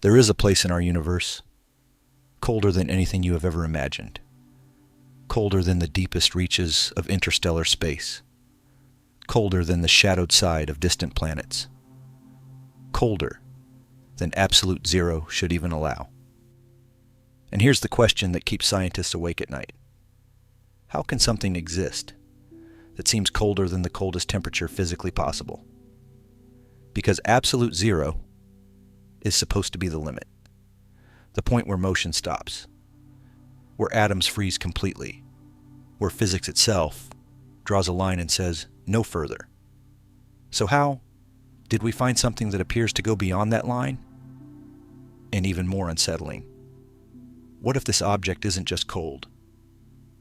There is a place in our universe colder than anything you have ever imagined, colder than the deepest reaches of interstellar space, colder than the shadowed side of distant planets, colder than absolute zero should even allow. And here's the question that keeps scientists awake at night. How can something exist that seems colder than the coldest temperature physically possible? Because absolute zero is supposed to be the limit, the point where motion stops, where atoms freeze completely, where physics itself draws a line and says, no further. So how did we find something that appears to go beyond that line? And even more unsettling, what if this object isn't just cold?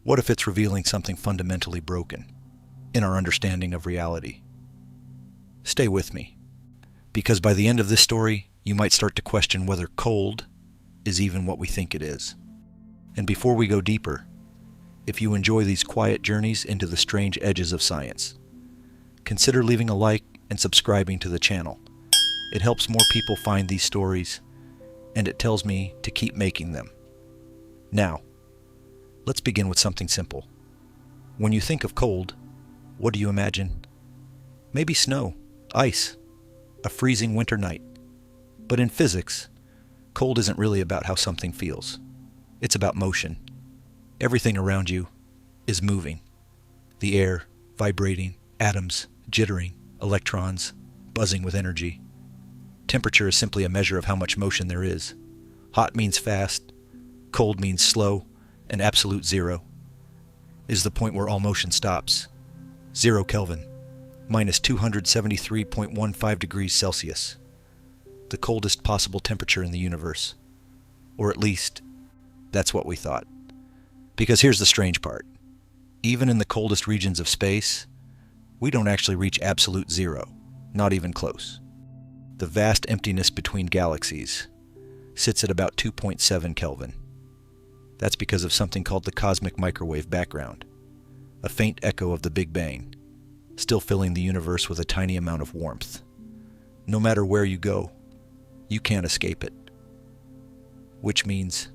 What if it's revealing something fundamentally broken in our understanding of reality? Stay with me, because by the end of this story, you might start to question whether cold is even what we think it is. And before we go deeper, if you enjoy these quiet journeys into the strange edges of science, consider leaving a like and subscribing to the channel. It helps more people find these stories, and it tells me to keep making them. Now, let's begin with something simple. When you think of cold, what do you imagine? Maybe snow, ice, a freezing winter night. But in physics, cold isn't really about how something feels. It's about motion. Everything around you is moving. The air vibrating, atoms jittering, electrons buzzing with energy. Temperature is simply a measure of how much motion there is. Hot means fast, cold means slow, and absolute zero is the point where all motion stops. 0 Kelvin, minus 273.15 degrees Celsius. The coldest possible temperature in the universe. Or at least, that's what we thought. Because here's the strange part. Even in the coldest regions of space, we don't actually reach absolute zero, not even close. The vast emptiness between galaxies sits at about 2.7 Kelvin. That's because of something called the cosmic microwave background, a faint echo of the Big Bang, still filling the universe with a tiny amount of warmth. No matter where you go, you can't escape it. Which means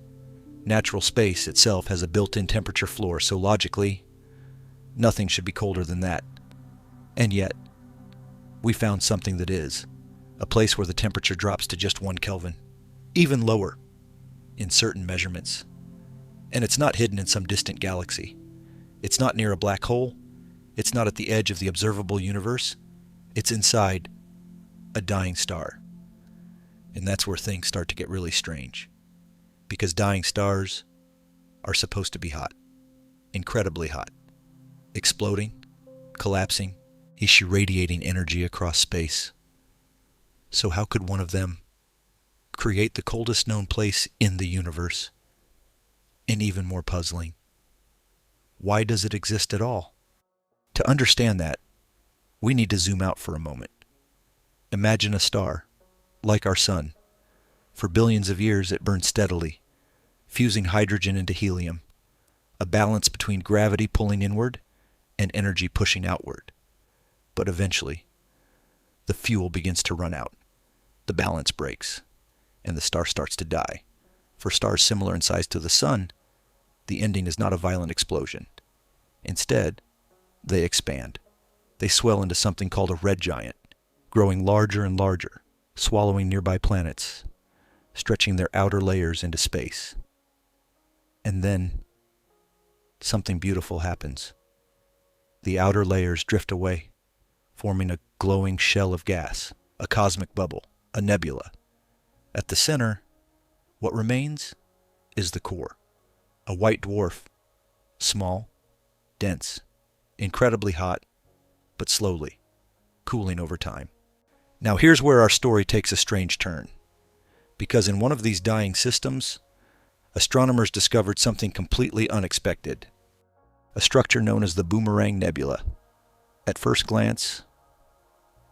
natural space itself has a built-in temperature floor, so logically, nothing should be colder than that. And yet, we found something that is, a place where the temperature drops to just 1 Kelvin, even lower in certain measurements. And it's not hidden in some distant galaxy. It's not near a black hole. It's not at the edge of the observable universe. It's inside a dying star. And that's where things start to get really strange. Because dying stars are supposed to be hot. Incredibly hot. Exploding, collapsing, irradiating energy across space. So how could one of them create the coldest known place in the universe? And even more puzzling, why does it exist at all? To understand that, we need to zoom out for a moment. Imagine a star, like our sun. For billions of years it burned steadily, fusing hydrogen into helium, a balance between gravity pulling inward and energy pushing outward. But eventually, the fuel begins to run out, the balance breaks, and the star starts to die. For stars similar in size to the sun, the ending is not a violent explosion. Instead, they expand. They swell into something called a red giant, growing larger and larger, swallowing nearby planets, stretching their outer layers into space. And then, something beautiful happens. The outer layers drift away, forming a glowing shell of gas, a cosmic bubble, a nebula. At the center, what remains is the core, a white dwarf, small, dense, incredibly hot, but slowly, cooling over time. Now here's where our story takes a strange turn, because in one of these dying systems, astronomers discovered something completely unexpected, a structure known as the Boomerang Nebula. At first glance,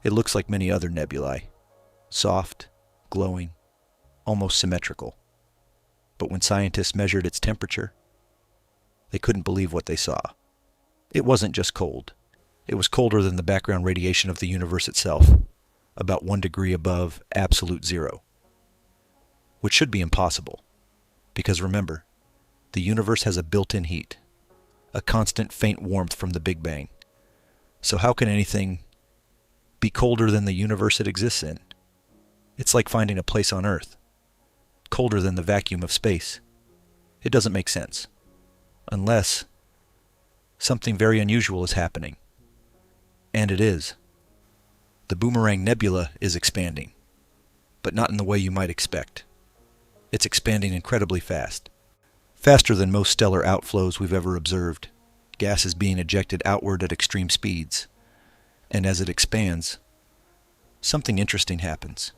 it looks like many other nebulae, soft, glowing, almost symmetrical. But when scientists measured its temperature, they couldn't believe what they saw. It wasn't just cold. It was colder than the background radiation of the universe itself, about 1 degree above absolute zero. which should be impossible. Because remember, the universe has a built-in heat, a constant faint warmth from the Big Bang. So how can anything be colder than the universe it exists in? It's like finding a place on Earth, colder than the vacuum of space. It doesn't make sense. Unless something very unusual is happening. And it is. The Boomerang Nebula is expanding, but not in the way you might expect. It's expanding incredibly fast. Faster than most stellar outflows we've ever observed. Gas is being ejected outward at extreme speeds. And as it expands, something interesting happens.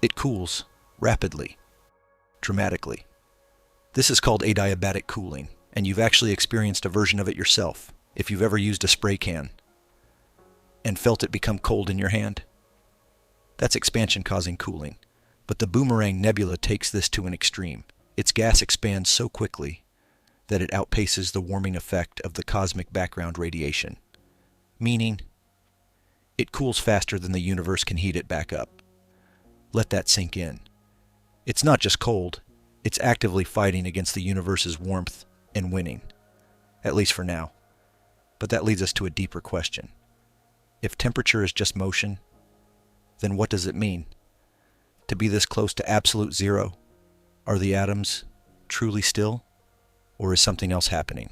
It cools rapidly, dramatically. This is called adiabatic cooling, and you've actually experienced a version of it yourself if you've ever used a spray can and felt it become cold in your hand. That's expansion causing cooling. But the Boomerang Nebula takes this to an extreme. Its gas expands so quickly that it outpaces the warming effect of the cosmic background radiation, meaning it cools faster than the universe can heat it back up. Let that sink in. It's not just cold, it's actively fighting against the universe's warmth and winning, at least for now. But that leads us to a deeper question. If temperature is just motion, then what does it mean? To be this close to absolute zero? Are the atoms truly still? Or is something else happening?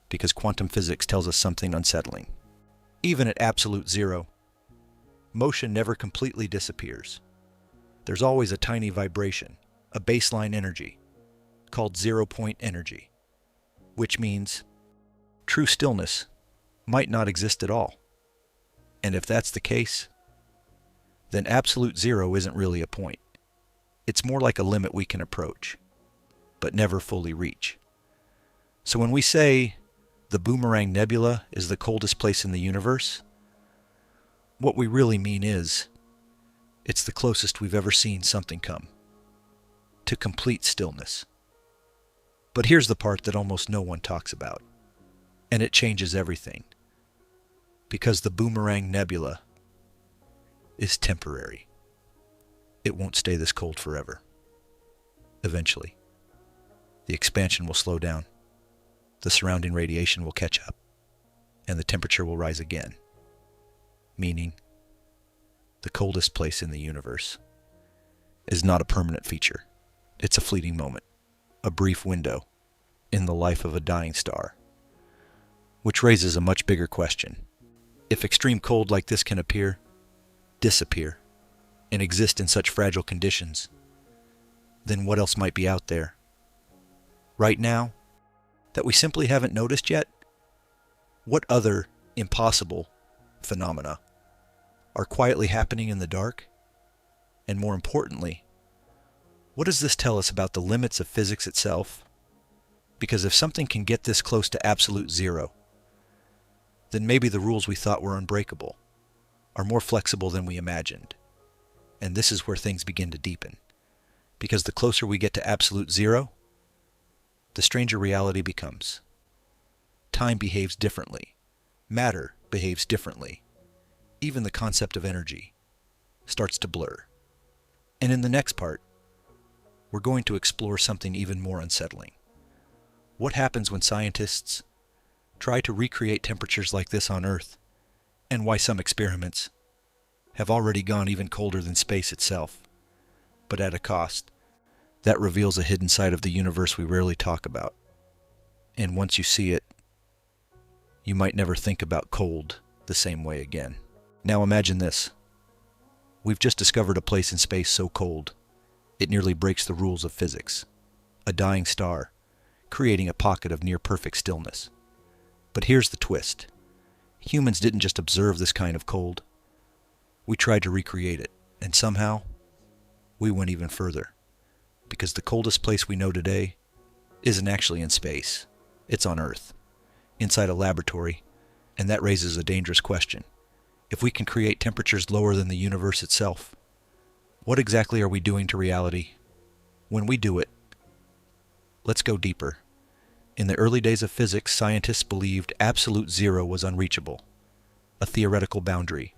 Because quantum physics tells us something unsettling. Even at absolute zero, motion never completely disappears. There's always a tiny vibration, a baseline energy, called zero-point energy, which means true stillness might not exist at all. And if that's the case, then absolute zero isn't really a point. It's more like a limit we can approach, but never fully reach. So when we say the Boomerang Nebula is the coldest place in the universe, what we really mean is it's the closest we've ever seen something come to complete stillness. But here's the part that almost no one talks about, and it changes everything. Because the Boomerang Nebula is temporary. It won't stay this cold forever. Eventually, the expansion will slow down, the surrounding radiation will catch up, and the temperature will rise again. Meaning, the coldest place in the universe is not a permanent feature. It's a fleeting moment, a brief window in the life of a dying star. Which raises a much bigger question. If extreme cold like this can appear, disappear, and exist in such fragile conditions, then what else might be out there? Right now, that we simply haven't noticed yet? What other impossible phenomena are quietly happening in the dark? And more importantly, what does this tell us about the limits of physics itself? Because if something can get this close to absolute zero, then maybe the rules we thought were unbreakable are more flexible than we imagined. And this is where things begin to deepen. Because the closer we get to absolute zero, the stranger reality becomes. Time behaves differently. Matter behaves differently. Even the concept of energy starts to blur. And in the next part, we're going to explore something even more unsettling. What happens when scientists try to recreate temperatures like this on Earth, and why some experiments have already gone even colder than space itself, but at a cost that reveals a hidden side of the universe we rarely talk about. And once you see it, you might never think about cold the same way again. Now imagine this. We've just discovered a place in space so cold, it nearly breaks the rules of physics. A dying star, creating a pocket of near-perfect stillness. But here's the twist. Humans didn't just observe this kind of cold. We tried to recreate it, and somehow, we went even further. Because the coldest place we know today isn't actually in space. It's on Earth, inside a laboratory, and that raises a dangerous question. If we can create temperatures lower than the universe itself, what exactly are we doing to reality? When we do it, let's go deeper. In the early days of physics, scientists believed absolute zero was unreachable, a theoretical boundary,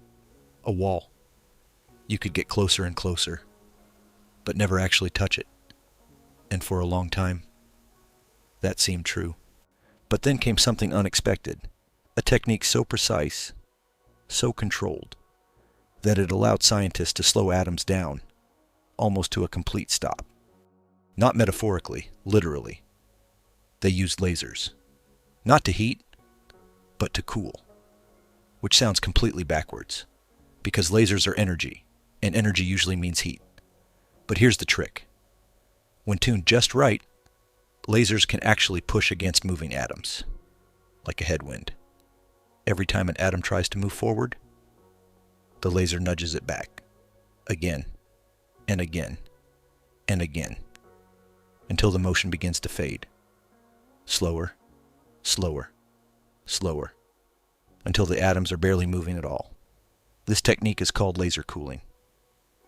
a wall. You could get closer and closer, but never actually touch it. And for a long time, that seemed true. But then came something unexpected, a technique so precise, so controlled, that it allowed scientists to slow atoms down, almost to a complete stop. Not metaphorically, literally. They used lasers. Not to heat, but to cool. Which sounds completely backwards, because lasers are energy, and energy usually means heat. But here's the trick. When tuned just right, lasers can actually push against moving atoms, like a headwind. Every time an atom tries to move forward, the laser nudges it back, again, and again, and again, until the motion begins to fade. Slower, slower, slower, until the atoms are barely moving at all. This technique is called laser cooling,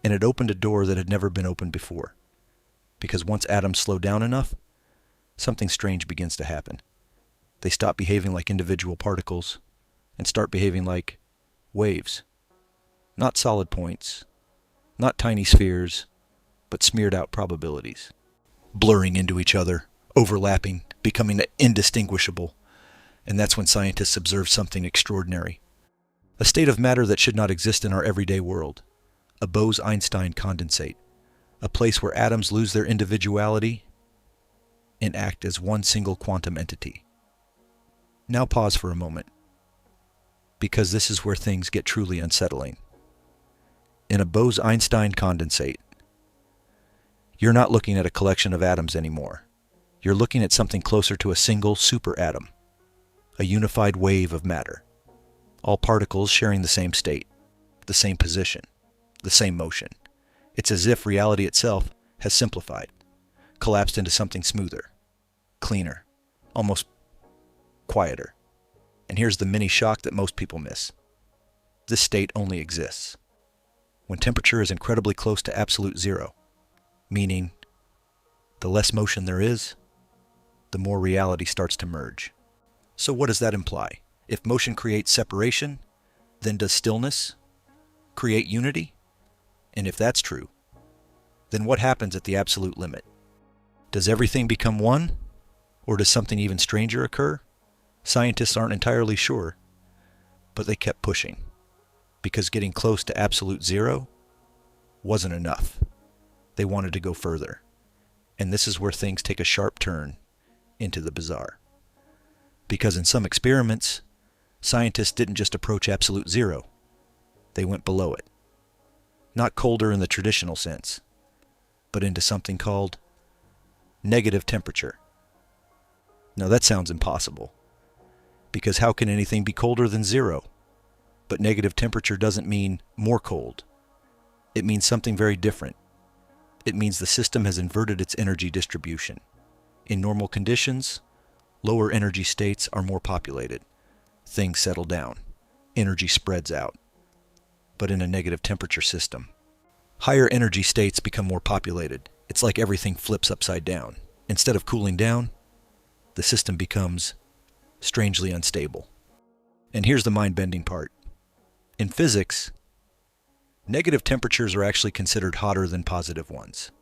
and it opened a door that had never been opened before, because once atoms slow down enough, something strange begins to happen. They stop behaving like individual particles and start behaving like waves. Not solid points, not tiny spheres, but smeared out probabilities. Blurring into each other, overlapping, becoming indistinguishable. And that's when scientists observe something extraordinary. A state of matter that should not exist in our everyday world. A Bose-Einstein condensate. A place where atoms lose their individuality and act as one single quantum entity. Now pause for a moment, because this is where things get truly unsettling. In a Bose-Einstein condensate, you're not looking at a collection of atoms anymore. You're looking at something closer to a single superatom, a unified wave of matter. All particles sharing the same state, the same position, the same motion. It's as if reality itself has simplified, collapsed into something smoother, cleaner, almost quieter. And here's the mini shock that most people miss. This state only exists when temperature is incredibly close to absolute zero, meaning the less motion there is, the more reality starts to merge. So what does that imply? If motion creates separation, then does stillness create unity? And if that's true, then what happens at the absolute limit? Does everything become one? Or does something even stranger occur? Scientists aren't entirely sure, but they kept pushing, because getting close to absolute zero wasn't enough. They wanted to go further. And this is where things take a sharp turn into the bizarre. Because in some experiments, scientists didn't just approach absolute zero. They went below it. Not colder in the traditional sense, but into something called negative temperature. Now that sounds impossible, because how can anything be colder than zero? But negative temperature doesn't mean more cold. It means something very different. It means the system has inverted its energy distribution. In normal conditions, lower energy states are more populated. Things settle down. Energy spreads out. But in a negative temperature system, higher energy states become more populated. It's like everything flips upside down. Instead of cooling down, the system becomes strangely unstable. And here's the mind-bending part. In physics, negative temperatures are actually considered hotter than positive ones.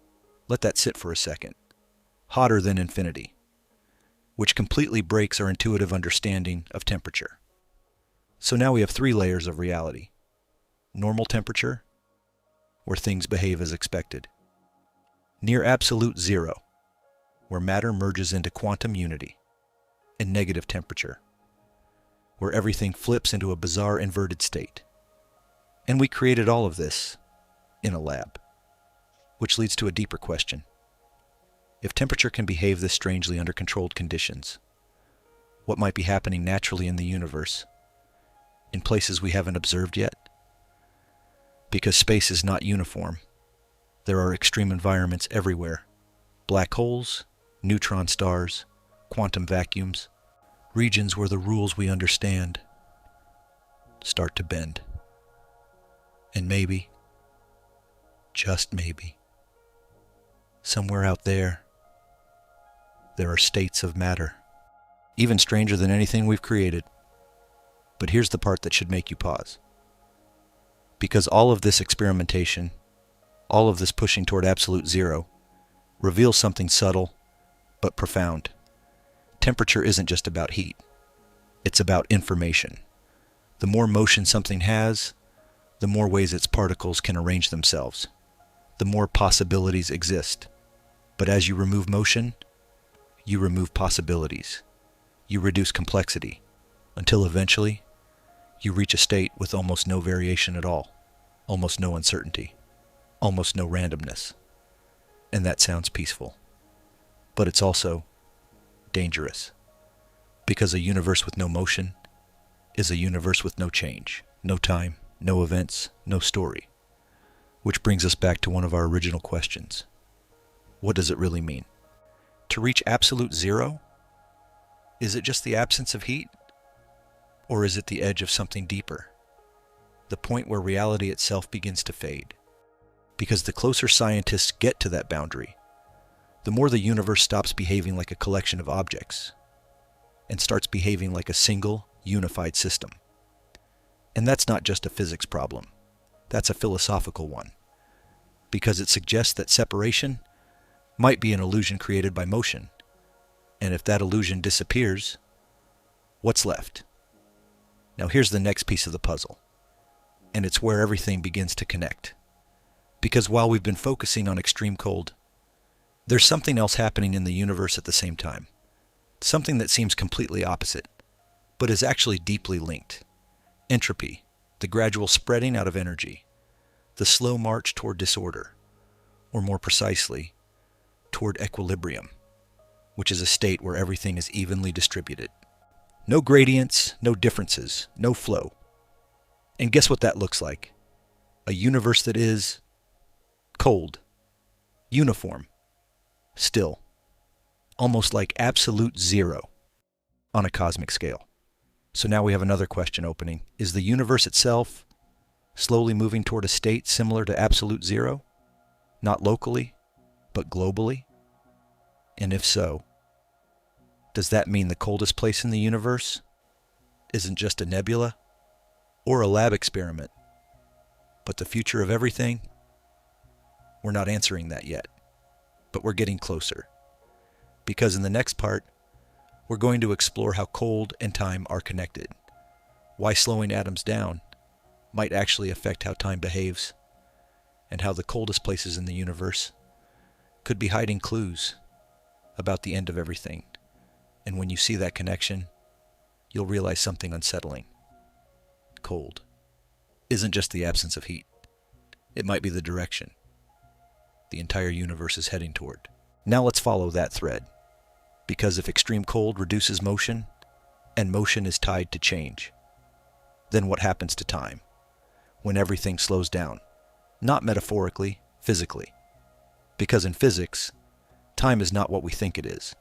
Let that sit for a second. Hotter than infinity, which completely breaks our intuitive understanding of temperature. So now we have three layers of reality. Normal temperature, where things behave as expected. Near absolute zero, where matter merges into quantum unity. And negative temperature, where everything flips into a bizarre inverted state. And we created all of this in a lab, which leads to a deeper question. If temperature can behave this strangely under controlled conditions, what might be happening naturally in the universe, in places we haven't observed yet? Because space is not uniform. There are extreme environments everywhere. Black holes, neutron stars, quantum vacuums, regions where the rules we understand start to bend. And maybe, just maybe, somewhere out there are states of matter, even stranger than anything we've created. But here's the part that should make you pause. Because all of this experimentation, all of this pushing toward absolute zero, reveals something subtle but profound. Temperature isn't just about heat. It's about information. The more motion something has, the more ways its particles can arrange themselves. The more possibilities exist. But as you remove motion, you remove possibilities. You reduce complexity, until eventually, you reach a state with almost no variation at all, almost no uncertainty, almost no randomness. And that sounds peaceful. But it's also dangerous. Because a universe with no motion is a universe with no change, no time, no events, no story. Which brings us back to one of our original questions. What does it really mean? To reach absolute zero? Is it just the absence of heat? Or is it the edge of something deeper? The point where reality itself begins to fade. Because the closer scientists get to that boundary, the more the universe stops behaving like a collection of objects and starts behaving like a single, unified system. And that's not just a physics problem. That's a philosophical one. Because it suggests that separation might be an illusion created by motion. And if that illusion disappears, what's left? Now here's the next piece of the puzzle. And it's where everything begins to connect. Because while we've been focusing on extreme cold, there's something else happening in the universe at the same time. Something that seems completely opposite, but is actually deeply linked. Entropy, the gradual spreading out of energy, the slow march toward disorder, or more precisely, toward equilibrium, which is a state where everything is evenly distributed. No gradients, no differences, no flow. And guess what that looks like? A universe that is cold, uniform, still, almost like absolute zero on a cosmic scale. So now we have another question opening. Is the universe itself slowly moving toward a state similar to absolute zero? Not locally, but globally? And if so, does that mean the coldest place in the universe isn't just a nebula or a lab experiment, but the future of everything? We're not answering that yet, but we're getting closer. Because in the next part, we're going to explore how cold and time are connected, why slowing atoms down might actually affect how time behaves, and how the coldest places in the universe could be hiding clues about the end of everything. And when you see that connection, you'll realize something unsettling. Cold isn't just the absence of heat. It might be the direction the entire universe is heading toward. Now let's follow that thread. Because if extreme cold reduces motion, and motion is tied to change, then what happens to time when everything slows down? Not metaphorically, physically. Because in physics, time is not what we think it is.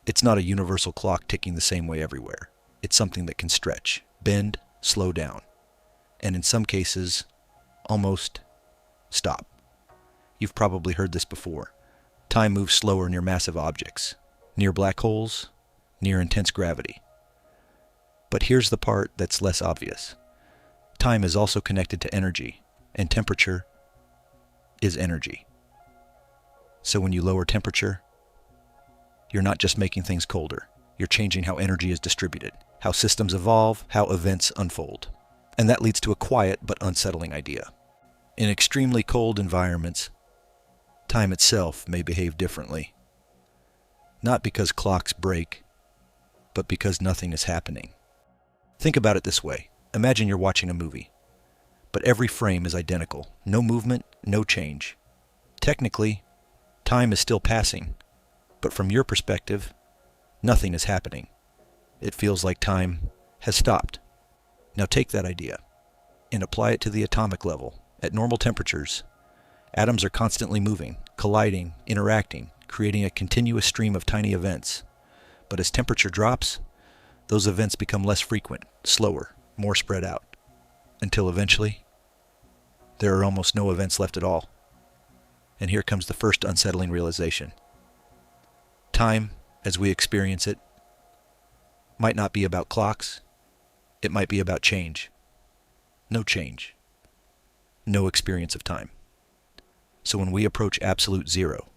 It's not a universal clock ticking the same way everywhere. It's something that can stretch, bend, slow down, and in some cases, almost stop. You've probably heard this before. Time moves slower near massive objects, near black holes, near intense gravity. But here's the part that's less obvious. Time is also connected to energy, and temperature is energy. So when you lower temperature, you're not just making things colder. You're changing how energy is distributed, how systems evolve, how events unfold. And that leads to a quiet but unsettling idea. In extremely cold environments, time itself may behave differently. Not because clocks break, but because nothing is happening. Think about it this way. Imagine you're watching a movie, but every frame is identical. No movement, no change. Technically, time is still passing, but from your perspective, nothing is happening. It feels like time has stopped. Now take that idea and apply it to the atomic level. At normal temperatures, atoms are constantly moving, colliding, interacting, creating a continuous stream of tiny events. But as temperature drops, those events become less frequent, slower, more spread out, until eventually, there are almost no events left at all. And here comes the first unsettling realization. Time, as we experience it, might not be about clocks. It might be about change. No change. No experience of time. So when we approach absolute zero,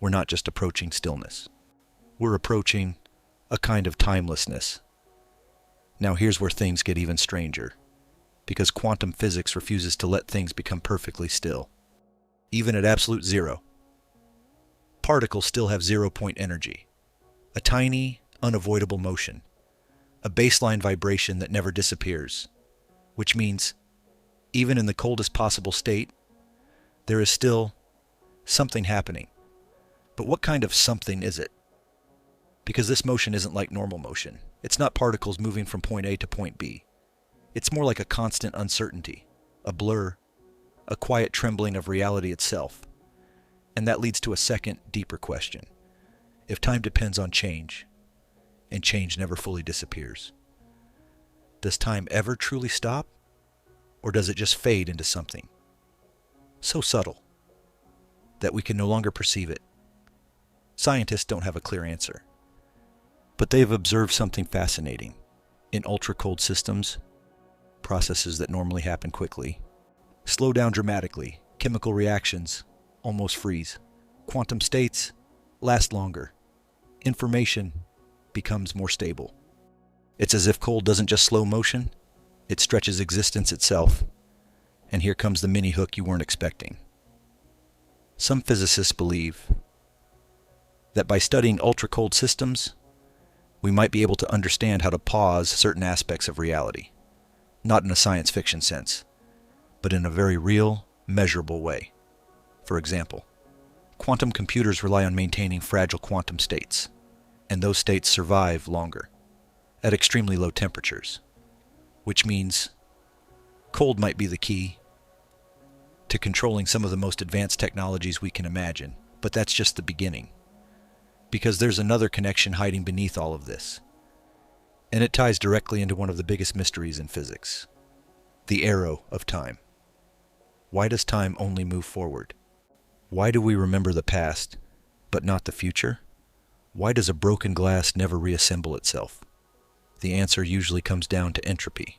we're not just approaching stillness. We're approaching a kind of timelessness. Now here's where things get even stranger, because quantum physics refuses to let things become perfectly still. Even at absolute zero, particles still have zero-point energy, a tiny, unavoidable motion, a baseline vibration that never disappears, which means even in the coldest possible state, there is still something happening. But what kind of something is it? Because this motion isn't like normal motion. It's not particles moving from point A to point B. It's more like a constant uncertainty, a blur, a quiet trembling of reality itself. And that leads to a second, deeper question. If time depends on change, and change never fully disappears, does time ever truly stop? Or does it just fade into something so subtle that we can no longer perceive it? Scientists don't have a clear answer, but they've observed something fascinating. In ultra-cold systems, processes that normally happen quickly slow down dramatically. Chemical reactions almost freeze. Quantum states last longer. Information becomes more stable. It's as if cold doesn't just slow motion, it stretches existence itself. And here comes the mini hook you weren't expecting. Some physicists believe that by studying ultra-cold systems, we might be able to understand how to pause certain aspects of reality, not in a science fiction sense, but in a very real, measurable way. For example, quantum computers rely on maintaining fragile quantum states, and those states survive longer, at extremely low temperatures, which means cold might be the key to controlling some of the most advanced technologies we can imagine, but that's just the beginning. Because there's another connection hiding beneath all of this, and it ties directly into one of the biggest mysteries in physics, the arrow of time. Why does time only move forward? Why do we remember the past, but not the future? Why does a broken glass never reassemble itself? The answer usually comes down to entropy,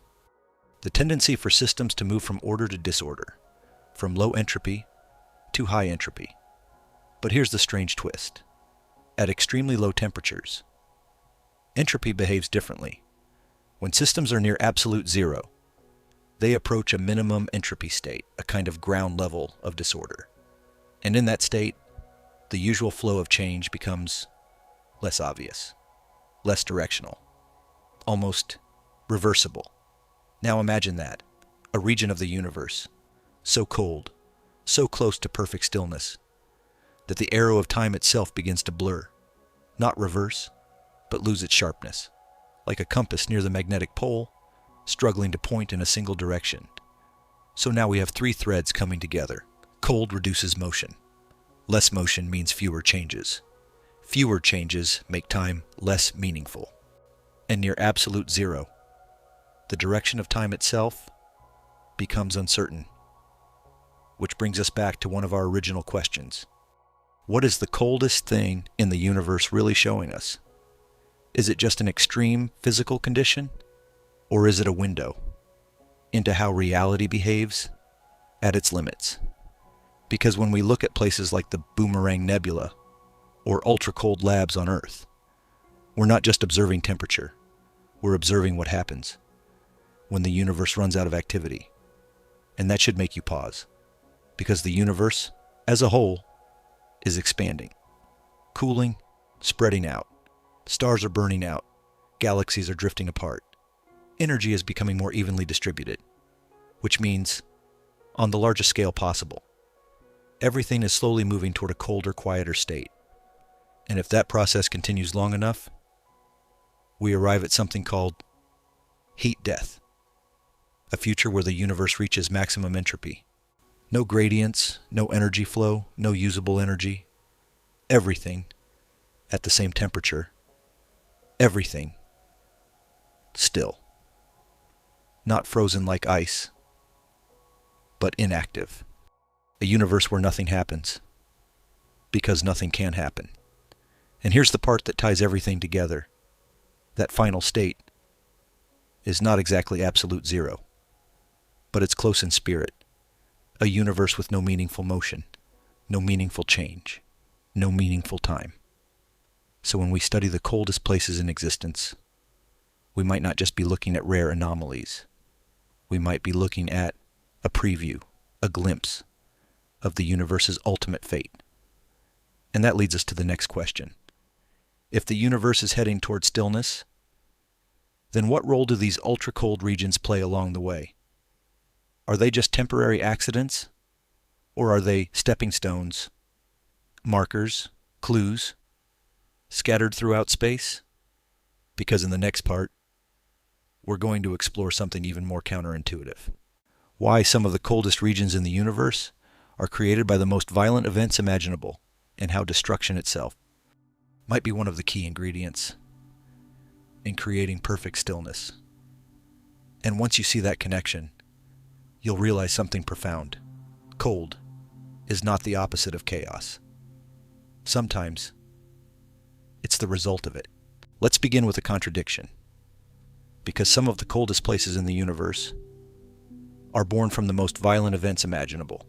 the tendency for systems to move from order to disorder, from low entropy to high entropy. But here's the strange twist. At extremely low temperatures, entropy behaves differently. When systems are near absolute zero, they approach a minimum entropy state, a kind of ground level of disorder. And in that state, the usual flow of change becomes less obvious, less directional, almost reversible. Now imagine that, a region of the universe, so cold, so close to perfect stillness, that the arrow of time itself begins to blur, not reverse, but lose its sharpness, like a compass near the magnetic pole, struggling to point in a single direction. So now we have three threads coming together. Cold reduces motion. Less motion means fewer changes. Fewer changes make time less meaningful. And near absolute zero, the direction of time itself becomes uncertain. Which brings us back to one of our original questions. What is the coldest thing in the universe really showing us? Is it just an extreme physical condition? Or is it a window into how reality behaves at its limits? Because when we look at places like the Boomerang Nebula or ultra-cold labs on Earth, we're not just observing temperature, we're observing what happens when the universe runs out of activity. And that should make you pause, because the universe, as a whole, is expanding, cooling, spreading out. Stars are burning out, galaxies are drifting apart. Energy is becoming more evenly distributed, which means, on the largest scale possible, everything is slowly moving toward a colder, quieter state. And if that process continues long enough, we arrive at something called heat death, a future where the universe reaches maximum entropy. No gradients, no energy flow, no usable energy. Everything at the same temperature. Everything still. Not frozen like ice, but inactive. A universe where nothing happens, because nothing can happen. And here's the part that ties everything together. That final state is not exactly absolute zero, but it's close in spirit. A universe with no meaningful motion, no meaningful change, no meaningful time. So when we study the coldest places in existence, we might not just be looking at rare anomalies. We might be looking at a preview, a glimpse of the universe's ultimate fate. And that leads us to the next question. If the universe is heading toward stillness, then what role do these ultra-cold regions play along the way? Are they just temporary accidents? Or are they stepping stones, markers, clues, scattered throughout space? Because in the next part, we're going to explore something even more counterintuitive. Why some of the coldest regions in the universe are created by the most violent events imaginable, and how destruction itself might be one of the key ingredients in creating perfect stillness. And once you see that connection, you'll realize something profound. Cold is not the opposite of chaos. Sometimes it's the result of it. Let's begin with a contradiction. Because some of the coldest places in the universe are born from the most violent events imaginable.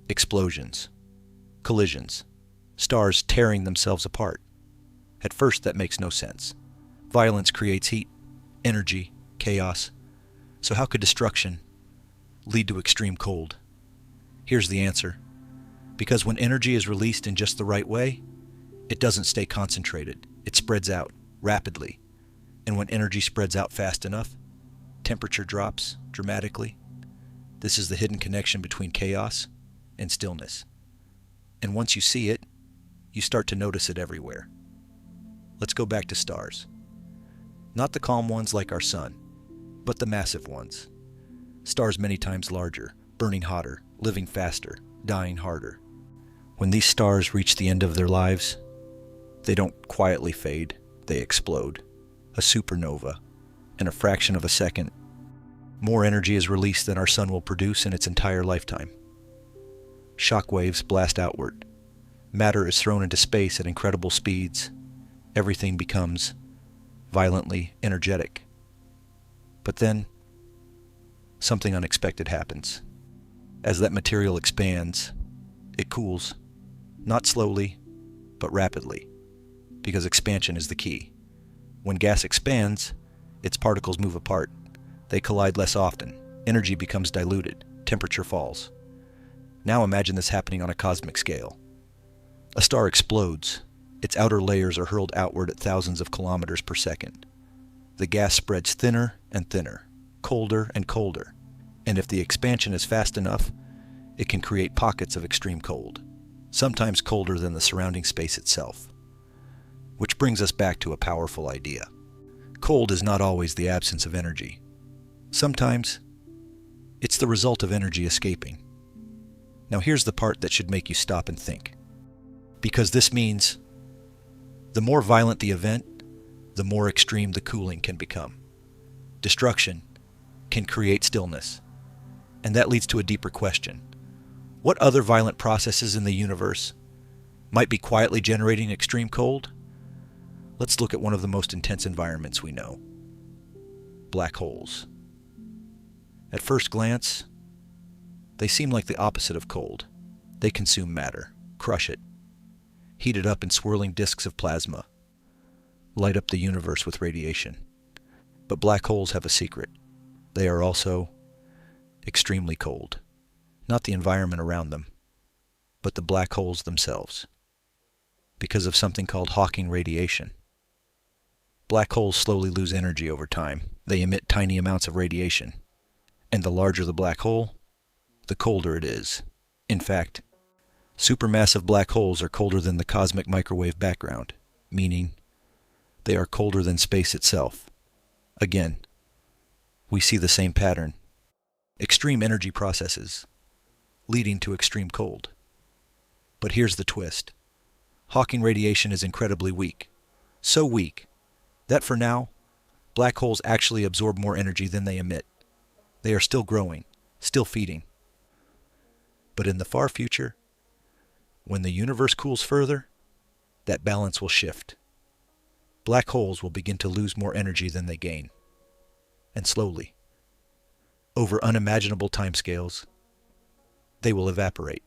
Explosions, collisions, stars tearing themselves apart. At first, that makes no sense. Violence creates heat, energy, chaos. So how could destruction lead to extreme cold? Here's the answer. Because when energy is released in just the right way, it doesn't stay concentrated. It spreads out rapidly. And when energy spreads out fast enough, temperature drops dramatically. This is the hidden connection between chaos and stillness. And once you see it, you start to notice it everywhere. Let's go back to stars. Not the calm ones like our sun, but the massive ones. Stars many times larger, burning hotter, living faster, dying harder. When these stars reach the end of their lives, they don't quietly fade, they explode. A supernova. In a fraction of a second, more energy is released than our sun will produce in its entire lifetime. Shock waves blast outward. Matter is thrown into space at incredible speeds. Everything becomes violently energetic. But then, something unexpected happens. As that material expands, it cools. Not slowly, but rapidly. Because expansion is the key. When gas expands, its particles move apart. They collide less often. Energy becomes diluted. Temperature falls. Now imagine this happening on a cosmic scale. A star explodes. Its outer layers are hurled outward at thousands of kilometers per second. The gas spreads thinner and thinner, colder and colder. And if the expansion is fast enough, it can create pockets of extreme cold, sometimes colder than the surrounding space itself. Which brings us back to a powerful idea. Cold is not always the absence of energy. Sometimes, it's the result of energy escaping. Now here's the part that should make you stop and think. Because this means the more violent the event, the more extreme the cooling can become. Destruction can create stillness. And that leads to a deeper question. What other violent processes in the universe might be quietly generating extreme cold? Let's look at one of the most intense environments we know. Black holes. At first glance, they seem like the opposite of cold. They consume matter, crush it, heat it up in swirling disks of plasma, light up the universe with radiation. But black holes have a secret. They are also extremely cold. Not the environment around them, but the black holes themselves. Because of something called Hawking radiation. Black holes slowly lose energy over time. They emit tiny amounts of radiation. And the larger the black hole, the colder it is. In fact, supermassive black holes are colder than the cosmic microwave background, meaning they are colder than space itself. Again, we see the same pattern. Extreme energy processes leading to extreme cold. But here's the twist. Hawking radiation is incredibly weak. So weak that for now, black holes actually absorb more energy than they emit. They are still growing, still feeding. But in the far future, when the universe cools further, that balance will shift. Black holes will begin to lose more energy than they gain. And slowly, over unimaginable timescales, they will evaporate,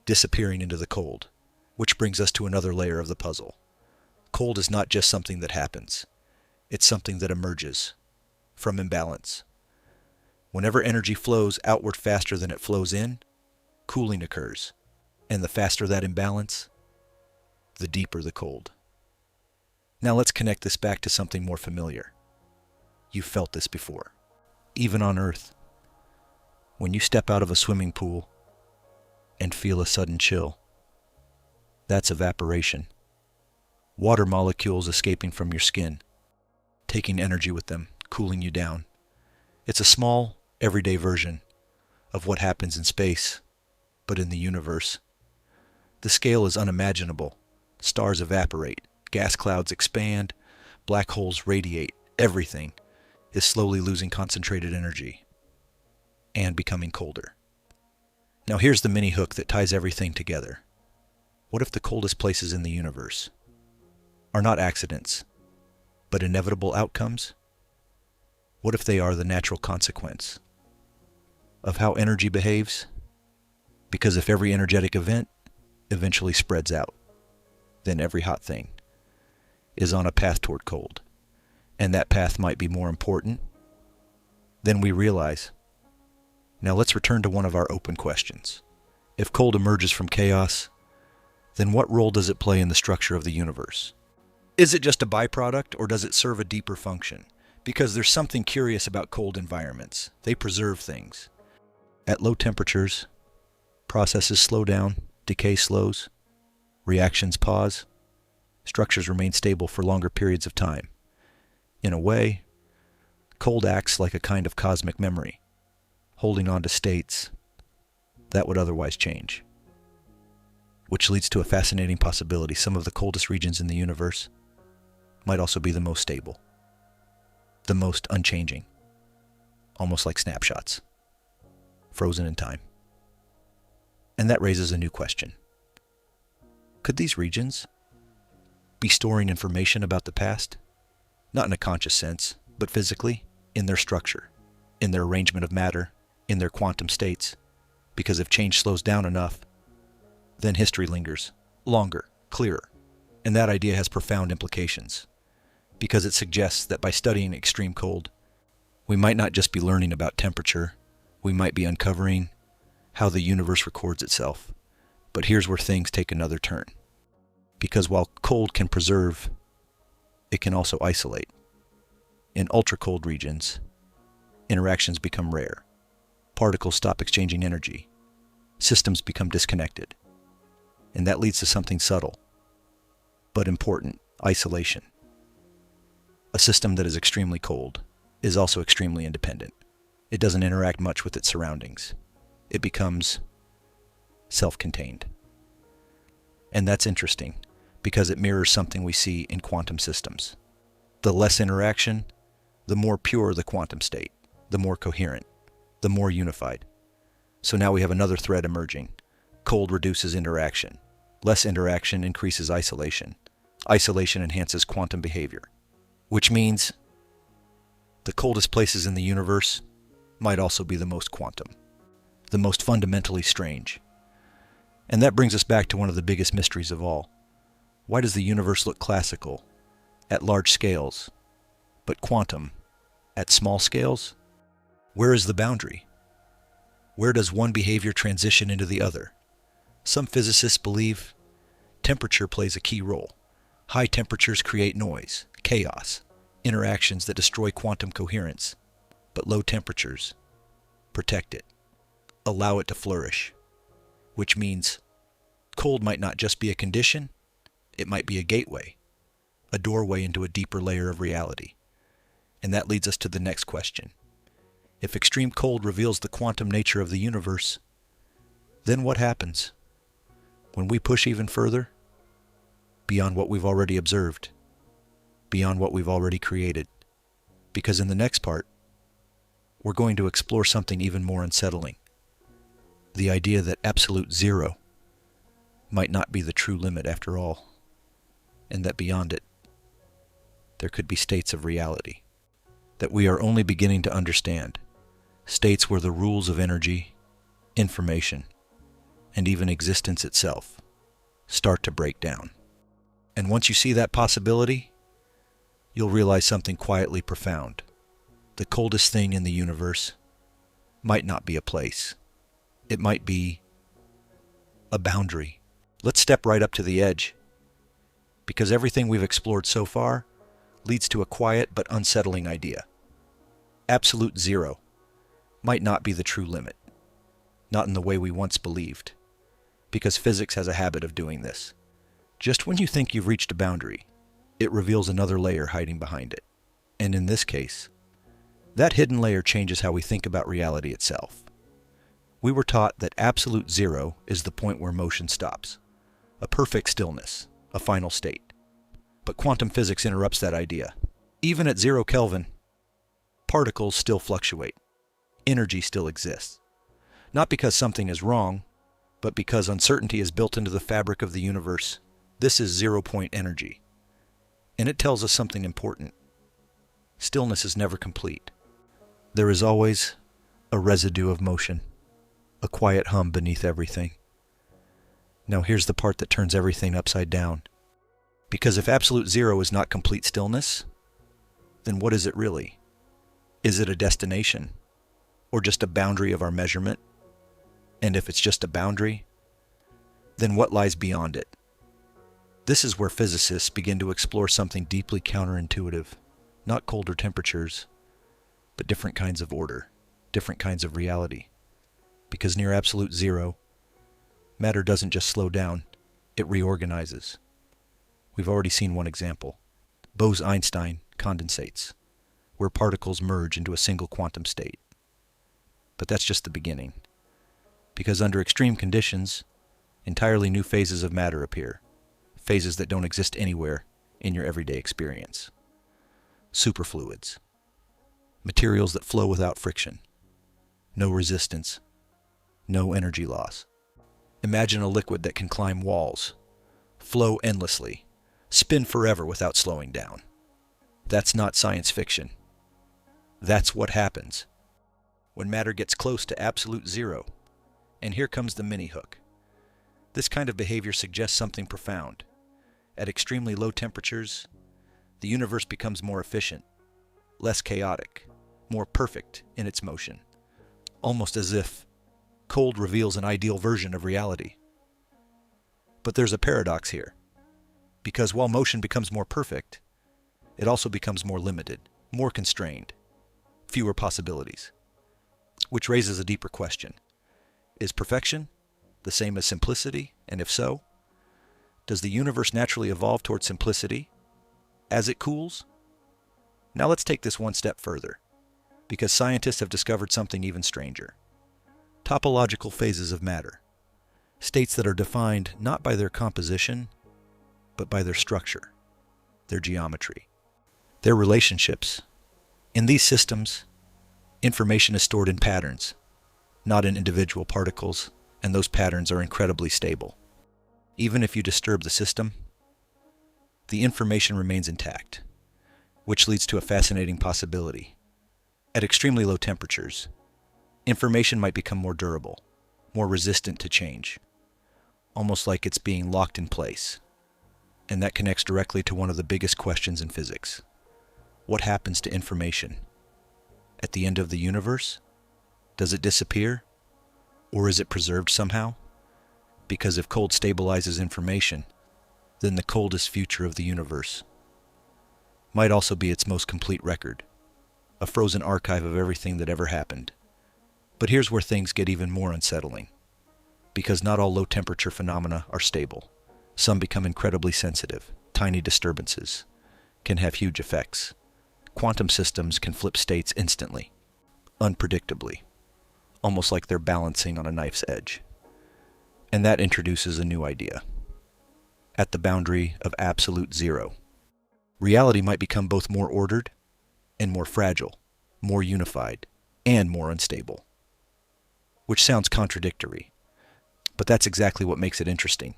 disappearing into the cold. Which brings us to another layer of the puzzle. Cold is not just something that happens. It's something that emerges from imbalance. Whenever energy flows outward faster than it flows in, cooling occurs. And the faster that imbalance, the deeper the cold. Now let's connect this back to something more familiar. You've felt this before. Even on Earth. When you step out of a swimming pool and feel a sudden chill, that's evaporation. Water molecules escaping from your skin, taking energy with them, cooling you down. It's a small, everyday version of what happens in space, but in the universe. The scale is unimaginable. Stars evaporate, gas clouds expand, black holes radiate. Everything is slowly losing concentrated energy and becoming colder. Now here's the mini hook that ties everything together. What if the coldest places in the universe are not accidents, but inevitable outcomes? What if they are the natural consequence of how energy behaves? Because if every energetic event eventually spreads out, then every hot thing is on a path toward cold. And that path might be more important than we realize. Now let's return to one of our open questions. If cold emerges from chaos, then what role does it play in the structure of the universe? Is it just a byproduct, or does it serve a deeper function? Because there's something curious about cold environments. They preserve things. At low temperatures, processes slow down, decay slows, reactions pause, structures remain stable for longer periods of time. In a way, cold acts like a kind of cosmic memory, holding on to states that would otherwise change. Which leads to a fascinating possibility. Some of the coldest regions in the universe might also be the most stable, the most unchanging, almost like snapshots, frozen in time. And that raises a new question. Could these regions be storing information about the past? Not in a conscious sense, but physically, in their structure, in their arrangement of matter, in their quantum states. Because if change slows down enough, then history lingers, longer, clearer. And that idea has profound implications, because it suggests that by studying extreme cold, we might not just be learning about temperature, we might be uncovering how the universe records itself. But here's where things take another turn. Because while cold can preserve, it can also isolate. In ultra-cold regions, interactions become rare. Particles stop exchanging energy. Systems become disconnected. And that leads to something subtle, but important: isolation. A system that is extremely cold is also extremely independent. It doesn't interact much with its surroundings. It becomes self-contained. And that's interesting, because it mirrors something we see in quantum systems. The less interaction, the more pure the quantum state, the more coherent, the more unified. So now we have another thread emerging. Cold reduces interaction. Less interaction increases isolation. Isolation enhances quantum behavior. Which means the coldest places in the universe might also be the most quantum, the most fundamentally strange. And that brings us back to one of the biggest mysteries of all. Why does the universe look classical at large scales, but quantum at small scales? Where is the boundary? Where does one behavior transition into the other? Some physicists believe temperature plays a key role. High temperatures create noise, chaos, interactions that destroy quantum coherence. But low temperatures protect it, allow it to flourish. Which means cold might not just be a condition, it might be a gateway, a doorway into a deeper layer of reality. And that leads us to the next question. If extreme cold reveals the quantum nature of the universe, then what happens when we push even further beyond what we've already observed, beyond what we've already created? Because in the next part, we're going to explore something even more unsettling. The idea that absolute zero might not be the true limit after all, and that beyond it, there could be states of reality that we are only beginning to understand, states where the rules of energy, information, and even existence itself start to break down. And once you see that possibility, you'll realize something quietly profound. The coldest thing in the universe might not be a place. It might be a boundary. Let's step right up to the edge, because everything we've explored so far leads to a quiet but unsettling idea. Absolute zero might not be the true limit, not in the way we once believed, because physics has a habit of doing this. Just when you think you've reached a boundary, it reveals another layer hiding behind it. And in this case, that hidden layer changes how we think about reality itself. We were taught that absolute zero is the point where motion stops, a perfect stillness, a final state. But quantum physics interrupts that idea. Even at 0 Kelvin, particles still fluctuate. Energy still exists. Not because something is wrong, but because uncertainty is built into the fabric of the universe. This is zero-point energy. And it tells us something important. Stillness is never complete. There is always a residue of motion, a quiet hum beneath everything. Now here's the part that turns everything upside down. Because if absolute zero is not complete stillness, then what is it really? Is it a destination? Or just a boundary of our measurement? And if it's just a boundary, then what lies beyond it? This is where physicists begin to explore something deeply counterintuitive. Not colder temperatures, but different kinds of order, different kinds of reality. Because near absolute zero, matter doesn't just slow down, it reorganizes. We've already seen one example. Bose-Einstein condensates, where particles merge into a single quantum state. But that's just the beginning. Because under extreme conditions, entirely new phases of matter appear, phases that don't exist anywhere in your everyday experience. Superfluids, materials that flow without friction, no resistance, no energy loss. Imagine a liquid that can climb walls, flow endlessly, spin forever without slowing down. That's not science fiction. That's what happens when matter gets close to absolute zero. And here comes the mini hook. This kind of behavior suggests something profound. At extremely low temperatures, the universe becomes more efficient, less chaotic, more perfect in its motion. Almost as if cold reveals an ideal version of reality. But there's a paradox here. Because while motion becomes more perfect, it also becomes more limited, more constrained, fewer possibilities. Which raises a deeper question. Is perfection the same as simplicity? And if so, does the universe naturally evolve towards simplicity as it cools? Now let's take this one step further, because scientists have discovered something even stranger. Topological phases of matter, states that are defined not by their composition, but by their structure, their geometry, their relationships. In these systems, information is stored in patterns, not in individual particles, and those patterns are incredibly stable. Even if you disturb the system, the information remains intact, which leads to a fascinating possibility. At extremely low temperatures, information might become more durable, more resistant to change, almost like it's being locked in place. And that connects directly to one of the biggest questions in physics. What happens to information? At the end of the universe? Does it disappear? Or is it preserved somehow? Because if cold stabilizes information, then the coldest future of the universe might also be its most complete record, a frozen archive of everything that ever happened. But here's where things get even more unsettling, because not all low temperature phenomena are stable. Some become incredibly sensitive. Tiny disturbances can have huge effects. Quantum systems can flip states instantly, unpredictably, almost like they're balancing on a knife's edge. And that introduces a new idea. At the boundary of absolute zero, reality might become both more ordered and more fragile, more unified, and more unstable. Which sounds contradictory, but that's exactly what makes it interesting,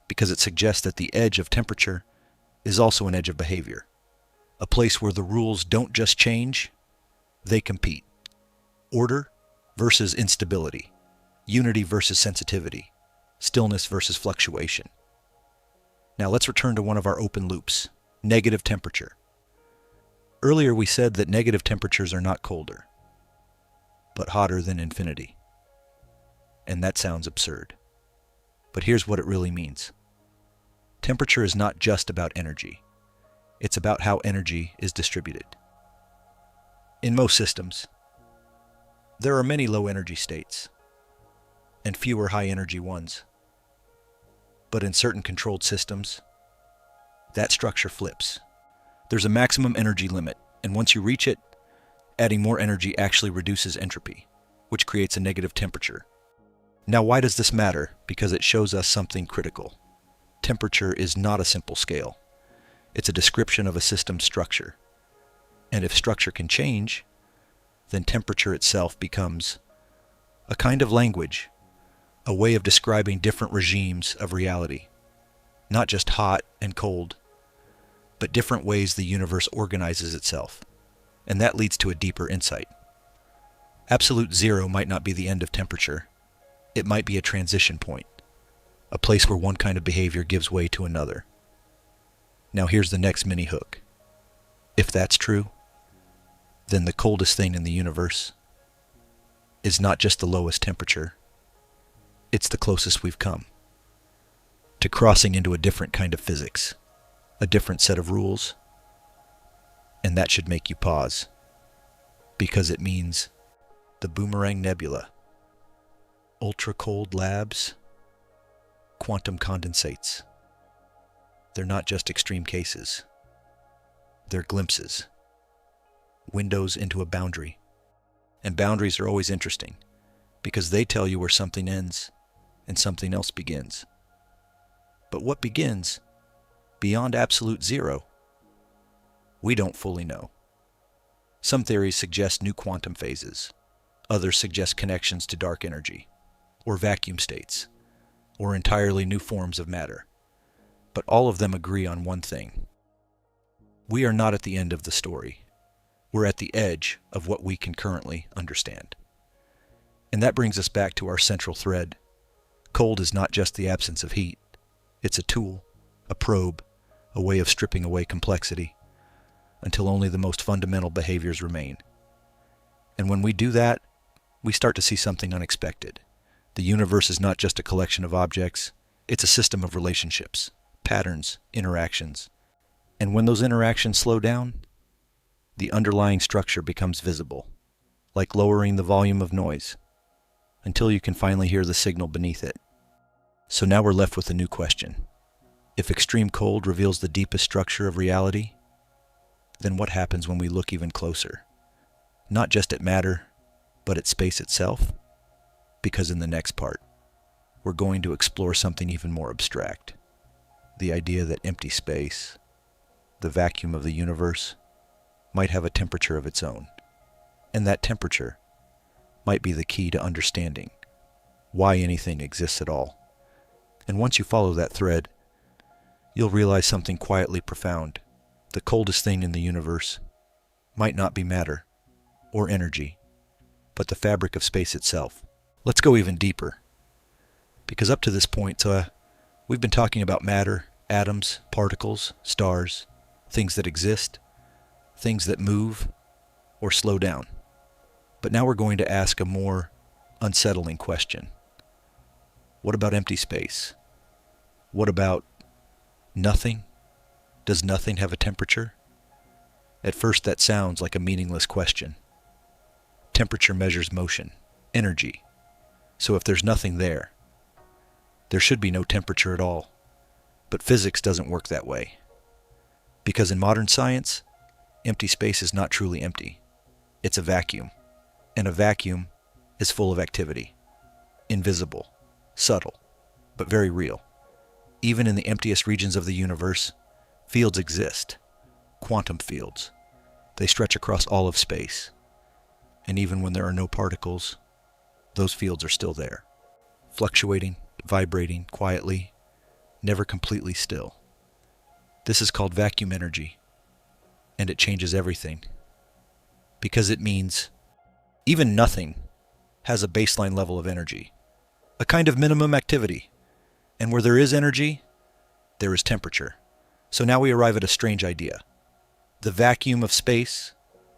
because it suggests that the edge of temperature is also an edge of behavior, a place where the rules don't just change, they compete. Order versus instability, unity versus sensitivity, stillness versus fluctuation. Now let's return to one of our open loops, negative temperature. Earlier we said that negative temperatures are not colder, but hotter than infinity. And that sounds absurd. But here's what it really means. Temperature is not just about energy. It's about how energy is distributed. In most systems, there are many low energy states and fewer high energy ones. But in certain controlled systems, that structure flips. There's a maximum energy limit, and once you reach it, adding more energy actually reduces entropy, which creates a negative temperature. Now, why does this matter? Because it shows us something critical. Temperature is not a simple scale. It's a description of a system's structure. And if structure can change, then temperature itself becomes a kind of language, a way of describing different regimes of reality. Not just hot and cold, but different ways the universe organizes itself. And that leads to a deeper insight. Absolute zero might not be the end of temperature. It might be a transition point, a place where one kind of behavior gives way to another. Now here's the next mini hook. If that's true, then the coldest thing in the universe is not just the lowest temperature, it's the closest we've come to crossing into a different kind of physics, a different set of rules, and that should make you pause, because it means the Boomerang Nebula, ultra-cold labs, quantum condensates. They're not just extreme cases. They're glimpses, windows into a boundary. And boundaries are always interesting, because they tell you where something ends and something else begins. But what begins beyond absolute zero, we don't fully know. Some theories suggest new quantum phases. Others suggest connections to dark energy, or vacuum states, or entirely new forms of matter. But all of them agree on one thing. We are not at the end of the story. We're at the edge of what we can currently understand. And that brings us back to our central thread. Cold is not just the absence of heat. It's a tool, a probe, a way of stripping away complexity, until only the most fundamental behaviors remain. And when we do that, we start to see something unexpected. The universe is not just a collection of objects, it's a system of relationships, patterns, interactions. And when those interactions slow down, the underlying structure becomes visible, like lowering the volume of noise, until you can finally hear the signal beneath it. So now we're left with a new question. If extreme cold reveals the deepest structure of reality, then what happens when we look even closer? Not just at matter, but at space itself? Because in the next part, we're going to explore something even more abstract. The idea that empty space, the vacuum of the universe, might have a temperature of its own. And that temperature might be the key to understanding why anything exists at all. And once you follow that thread, you'll realize something quietly profound. The coldest thing in the universe might not be matter or energy, but the fabric of space itself. Let's go even deeper, because up to this point, we've been talking about matter, atoms, particles, stars, things that exist, things that move or slow down. But now we're going to ask a more unsettling question. What about empty space? What about nothing? Does nothing have a temperature? At first that sounds like a meaningless question. Temperature measures motion, energy. So if there's nothing there, there should be no temperature at all. But physics doesn't work that way. Because in modern science, empty space is not truly empty. It's a vacuum. And a vacuum is full of activity. Invisible, subtle, but very real. Even in the emptiest regions of the universe, fields exist. Quantum fields. They stretch across all of space. And even when there are no particles, those fields are still there. Fluctuating, vibrating quietly, never completely still. This is called vacuum energy. And it changes everything. Because it means even nothing has a baseline level of energy. A kind of minimum activity And where there is energy, there is temperature. So now we arrive at a strange idea. The vacuum of space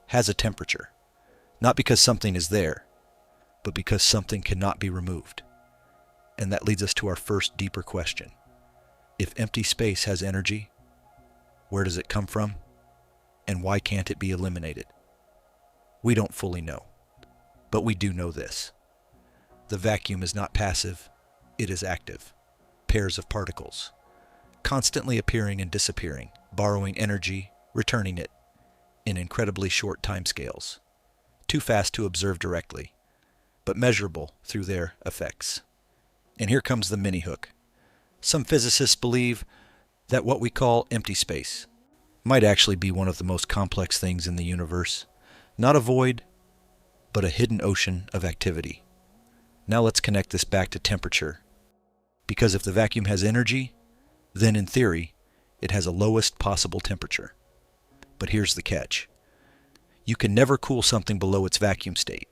has a temperature, not because something is there, but because something cannot be removed. And that leads us to our first deeper question. If empty space has energy, where does it come from? And why can't it be eliminated? We don't fully know, but we do know this. The vacuum is not passive, it is active. Pairs of particles, constantly appearing and disappearing, borrowing energy, returning it, in incredibly short timescales. Too fast to observe directly, but measurable through their effects. And here comes the mini hook. Some physicists believe that what we call empty space might actually be one of the most complex things in the universe. Not a void, but a hidden ocean of activity. Now let's connect this back to temperature. Because if the vacuum has energy, then in theory, it has a lowest possible temperature. But here's the catch. You can never cool something below its vacuum state,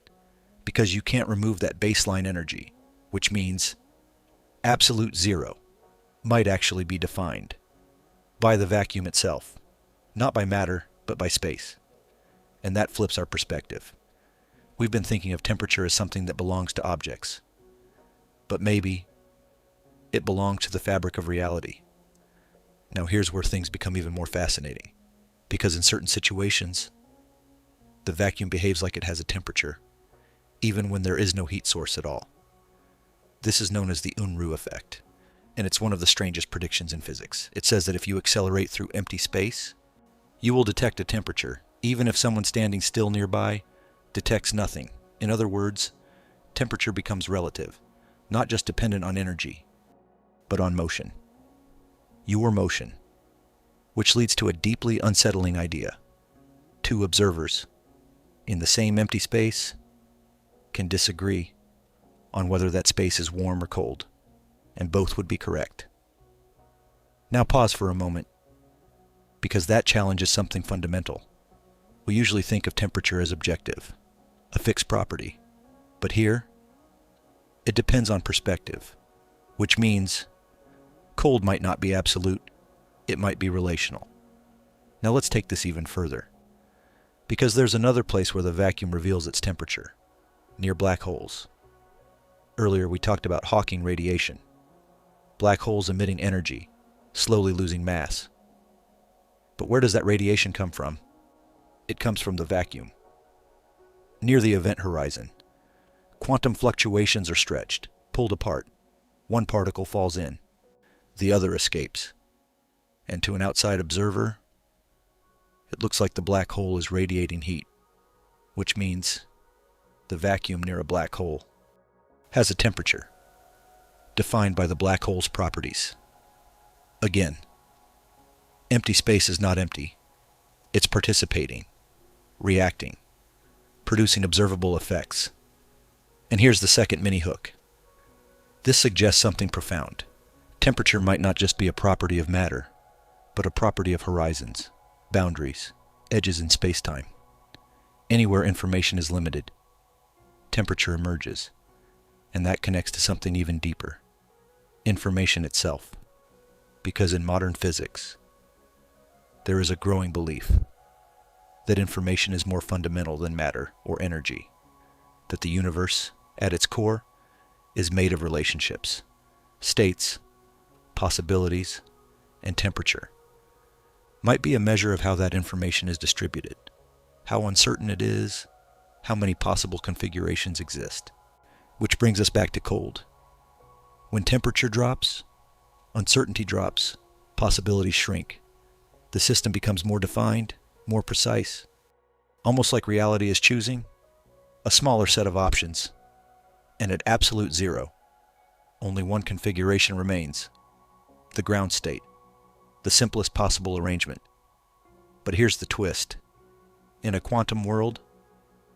because you can't remove that baseline energy, which means absolute zero might actually be defined by the vacuum itself, not by matter, but by space. And that flips our perspective. We've been thinking of temperature as something that belongs to objects, but maybe it belongs to the fabric of reality. Now here's where things become even more fascinating, because in certain situations, the vacuum behaves like it has a temperature, even when there is no heat source at all. This is known as the Unruh effect, and it's one of the strangest predictions in physics. It says that if you accelerate through empty space, you will detect a temperature, even if someone standing still nearby detects nothing. In other words, temperature becomes relative, not just dependent on energy, but on motion. Your motion, which leads to a deeply unsettling idea. Two observers in the same empty space can disagree on whether that space is warm or cold, and both would be correct. Now pause for a moment, because that challenges something fundamental. We usually think of temperature as objective, a fixed property, but here, it depends on perspective, which means cold might not be absolute, it might be relational. Now let's take this even further, because there's another place where the vacuum reveals its temperature, near black holes. Earlier we talked about Hawking radiation, black holes emitting energy, slowly losing mass. But where does that radiation come from? It comes from the vacuum. Near the event horizon, quantum fluctuations are stretched, pulled apart. One particle falls in, the other escapes. And to an outside observer, it looks like the black hole is radiating heat, which means the vacuum near a black hole has a temperature defined by the black hole's properties. Again, empty space is not empty. It's participating, reacting, producing observable effects. And here's the second mini hook. This suggests something profound. Temperature might not just be a property of matter, but a property of horizons, boundaries, edges in space-time. Anywhere information is limited, temperature emerges, and that connects to something even deeper, information itself. Because in modern physics, there is a growing belief that information is more fundamental than matter or energy, that the universe, at its core, is made of relationships, states, possibilities, and temperature. Might be a measure of how that information is distributed, how uncertain it is, how many possible configurations exist. Which brings us back to cold. When temperature drops, uncertainty drops, possibilities shrink. The system becomes more defined, more precise, almost like reality is choosing a smaller set of options. And at absolute zero, only one configuration remains, the ground state, the simplest possible arrangement. But here's the twist. In a quantum world,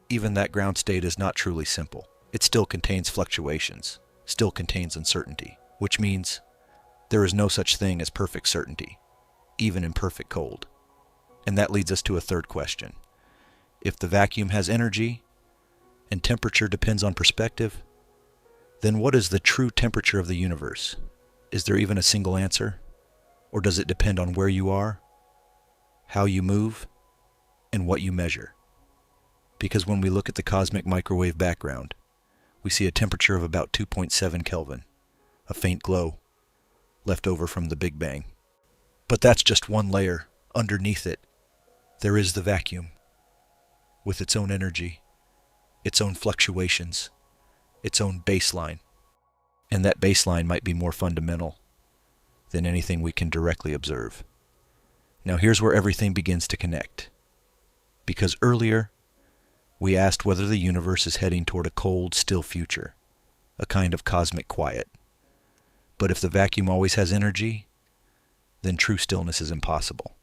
even that ground state is not truly simple. It still contains fluctuations, still contains uncertainty, which means there is no such thing as perfect certainty, even in perfect cold. And that leads us to a third question. If the vacuum has energy, and temperature depends on perspective, then what is the true temperature of the universe? Is there even a single answer? Or does it depend on where you are, how you move, and what you measure? Because when we look at the cosmic microwave background, we see a temperature of about 2.7 Kelvin, a faint glow left over from the Big Bang. But that's just one layer. Underneath it, there is the vacuum, with its own energy, its own fluctuations, its own baseline. And that baseline might be more fundamental than anything we can directly observe. Now here's where everything begins to connect. Because earlier, we asked whether the universe is heading toward a cold, still future, a kind of cosmic quiet. But if the vacuum always has energy, then true stillness is impossible.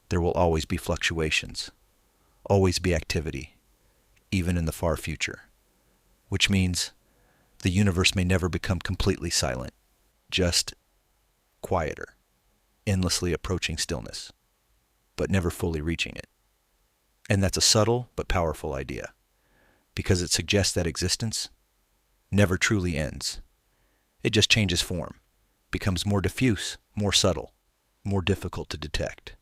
There will always be fluctuations, always be activity, even in the far future. Which means the universe may never become completely silent, just quieter, endlessly approaching stillness, but never fully reaching it. And that's a subtle but powerful idea, because it suggests that existence never truly ends. It just changes form, becomes more diffuse, more subtle, more difficult to detect.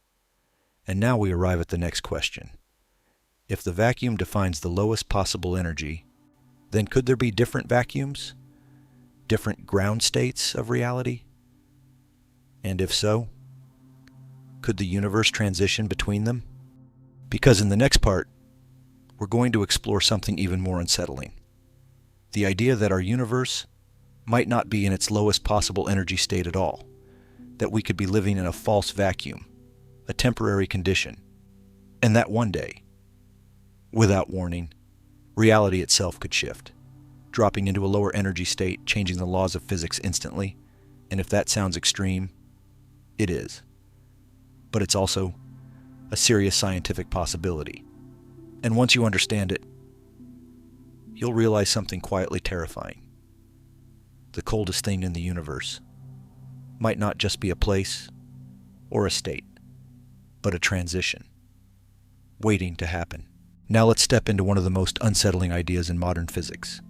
And now we arrive at the next question. If the vacuum defines the lowest possible energy, then could there be different vacuums? Different ground states of reality? And if so, could the universe transition between them? Because in the next part, we're going to explore something even more unsettling. The idea that our universe might not be in its lowest possible energy state at all, that we could be living in a false vacuum, a temporary condition, and that one day, without warning, reality itself could shift, dropping into a lower energy state, changing the laws of physics instantly. And if that sounds extreme, it is. But it's also a serious scientific possibility. And once you understand it, you'll realize something quietly terrifying. The coldest thing in the universe might not just be a place or a state, but a transition, waiting to happen. Now let's step into one of the most unsettling ideas in modern physics.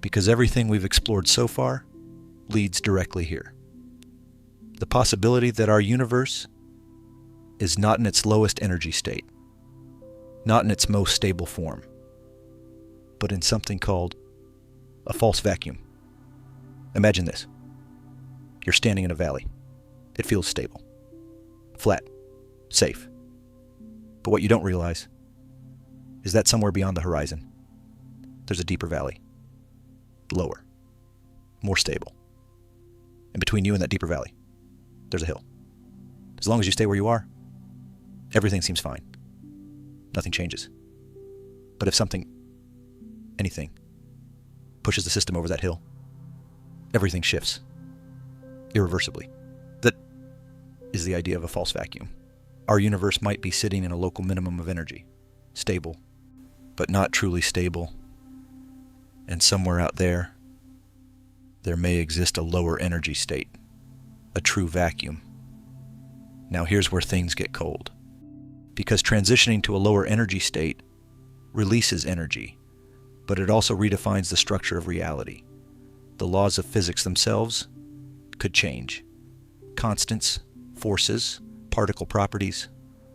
Because everything we've explored so far leads directly here. The possibility that our universe is not in its lowest energy state, not in its most stable form, but in something called a false vacuum. Imagine this. You're standing in a valley. It feels stable, flat, safe. But what you don't realize is that somewhere beyond the horizon, there's a deeper valley, lower, more stable. And between you and that deeper valley, there's a hill. As long as you stay where you are, everything seems fine. Nothing changes. But if something, anything, pushes the system over that hill, everything shifts, irreversibly. That is the idea of a false vacuum. Our universe might be sitting in a local minimum of energy, stable, but not truly stable. And somewhere out there, there may exist a lower energy state, a true vacuum. Now here's where things get cold. Because transitioning to a lower energy state releases energy, but it also redefines the structure of reality. The laws of physics themselves could change. Constants, forces, particle properties,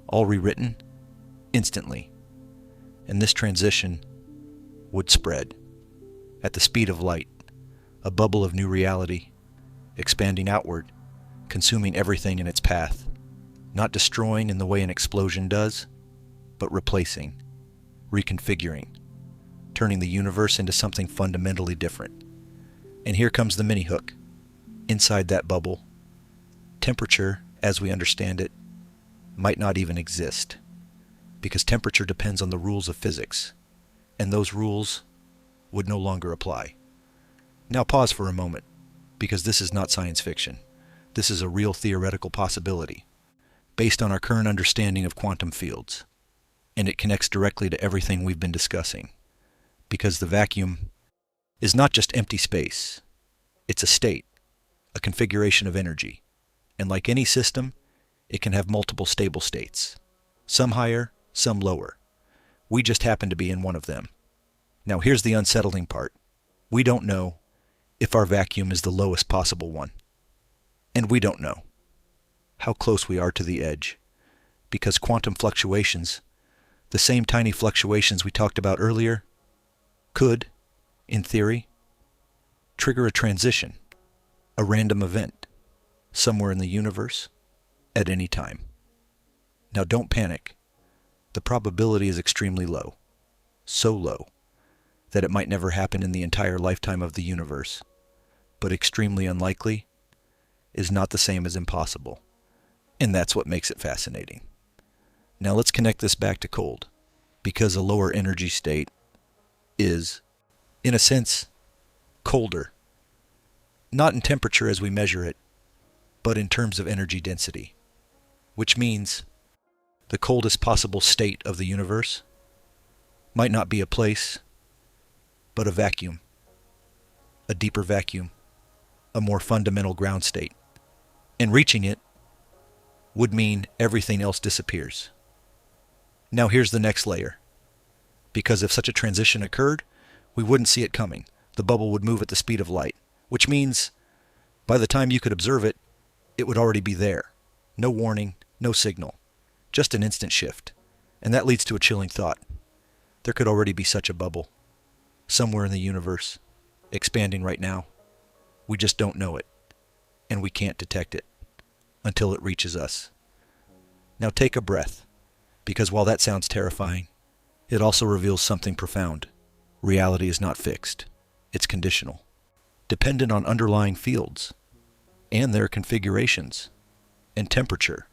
all rewritten instantly. And this transition would spread at the speed of light, a bubble of new reality, expanding outward, consuming everything in its path, not destroying in the way an explosion does, but replacing, reconfiguring, turning the universe into something fundamentally different. And here comes the mini hook. Inside that bubble, temperature, as we understand it, might not even exist, because temperature depends on the rules of physics, and those rules would no longer apply. Now pause for a moment, because this is not science fiction. This is a real theoretical possibility, based on our current understanding of quantum fields, and it connects directly to everything we've been discussing, because the vacuum is not just empty space. It's a state, a configuration of energy, and like any system, it can have multiple stable states, some higher, some lower. We just happen to be in one of them. Now here's the unsettling part. We don't know, if our vacuum is the lowest possible one. And we don't know how close we are to the edge, because quantum fluctuations, the same tiny fluctuations we talked about earlier, could, in theory, trigger a transition, a random event, somewhere in the universe, at any time. Now don't panic. The probability is extremely low. So low that it might never happen in the entire lifetime of the universe. But extremely unlikely is not the same as impossible. And that's what makes it fascinating. Now let's connect this back to cold, because a lower energy state is, in a sense, colder. Not in temperature as we measure it, but in terms of energy density. Which means the coldest possible state of the universe might not be a place, but a vacuum. A deeper vacuum. A more fundamental ground state. And reaching it would mean everything else disappears. Now here's the next layer. Because if such a transition occurred, we wouldn't see it coming. The bubble would move at the speed of light, which means by the time you could observe it, it would already be there. No warning, no signal, just an instant shift. And that leads to a chilling thought. There could already be such a bubble, somewhere in the universe, expanding right now. We just don't know it, and we can't detect it until it reaches us. Now take a breath, because while that sounds terrifying, it also reveals something profound. Reality is not fixed. It's conditional, dependent on underlying fields and their configurations, and temperature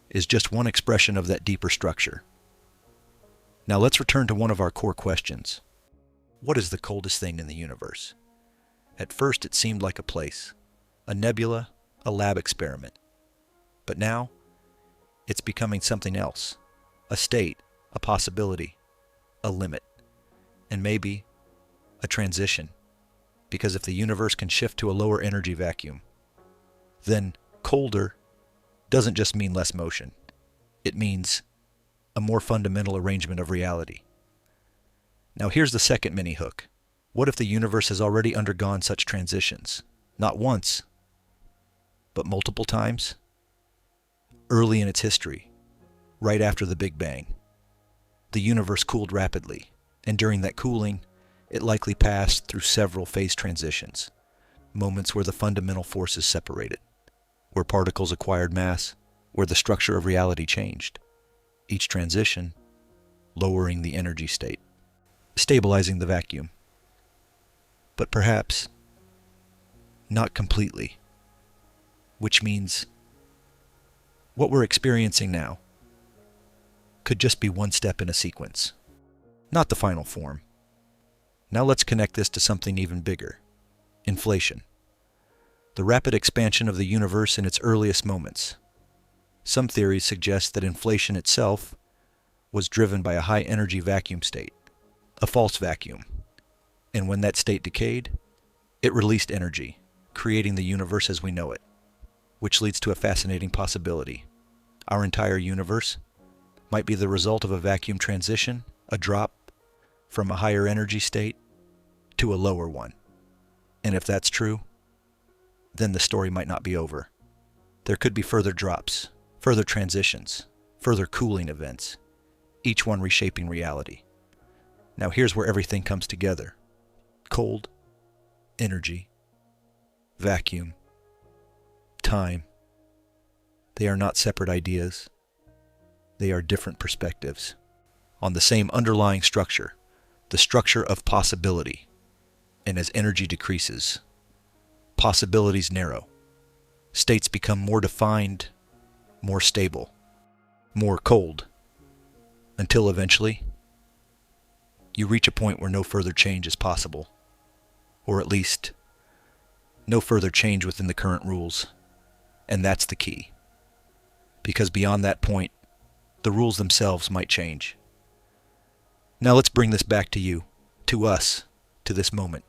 is just one expression of that deeper structure. Now let's return to one of our core questions. What is the coldest thing in the universe? At first it seemed like a place, a nebula, a lab experiment. But now, it's becoming something else. A state, a possibility, a limit, and maybe a transition. Because if the universe can shift to a lower energy vacuum, then colder doesn't just mean less motion. It means a more fundamental arrangement of reality. Now here's the second mini hook. What if the universe has already undergone such transitions? Not once, but multiple times? Early in its history, right after the Big Bang, the universe cooled rapidly, and during that cooling, it likely passed through several phase transitions, moments where the fundamental forces separated, where particles acquired mass, where the structure of reality changed. Each transition lowering the energy state, stabilizing the vacuum. But perhaps not completely, which means what we're experiencing now could just be one step in a sequence, not the final form. Now let's connect this to something even bigger: inflation. The rapid expansion of the universe in its earliest moments. Some theories suggest that inflation itself was driven by a high-energy vacuum state, a false vacuum. And when that state decayed, it released energy, creating the universe as we know it. Which leads to a fascinating possibility. Our entire universe might be the result of a vacuum transition, a drop from a higher energy state to a lower one. And if that's true, then the story might not be over. There could be further drops, further transitions, further cooling events, each one reshaping reality. Now here's where everything comes together. Cold, energy, vacuum, time. They are not separate ideas. They are different perspectives on the same underlying structure, the structure of possibility. And as energy decreases, possibilities narrow. States become more defined, more stable, more cold, until eventually you reach a point where no further change is possible, or at least no further change within the current rules. And that's the key. Because beyond that point, the rules themselves might change. Now let's bring this back to you, to us, to this moment.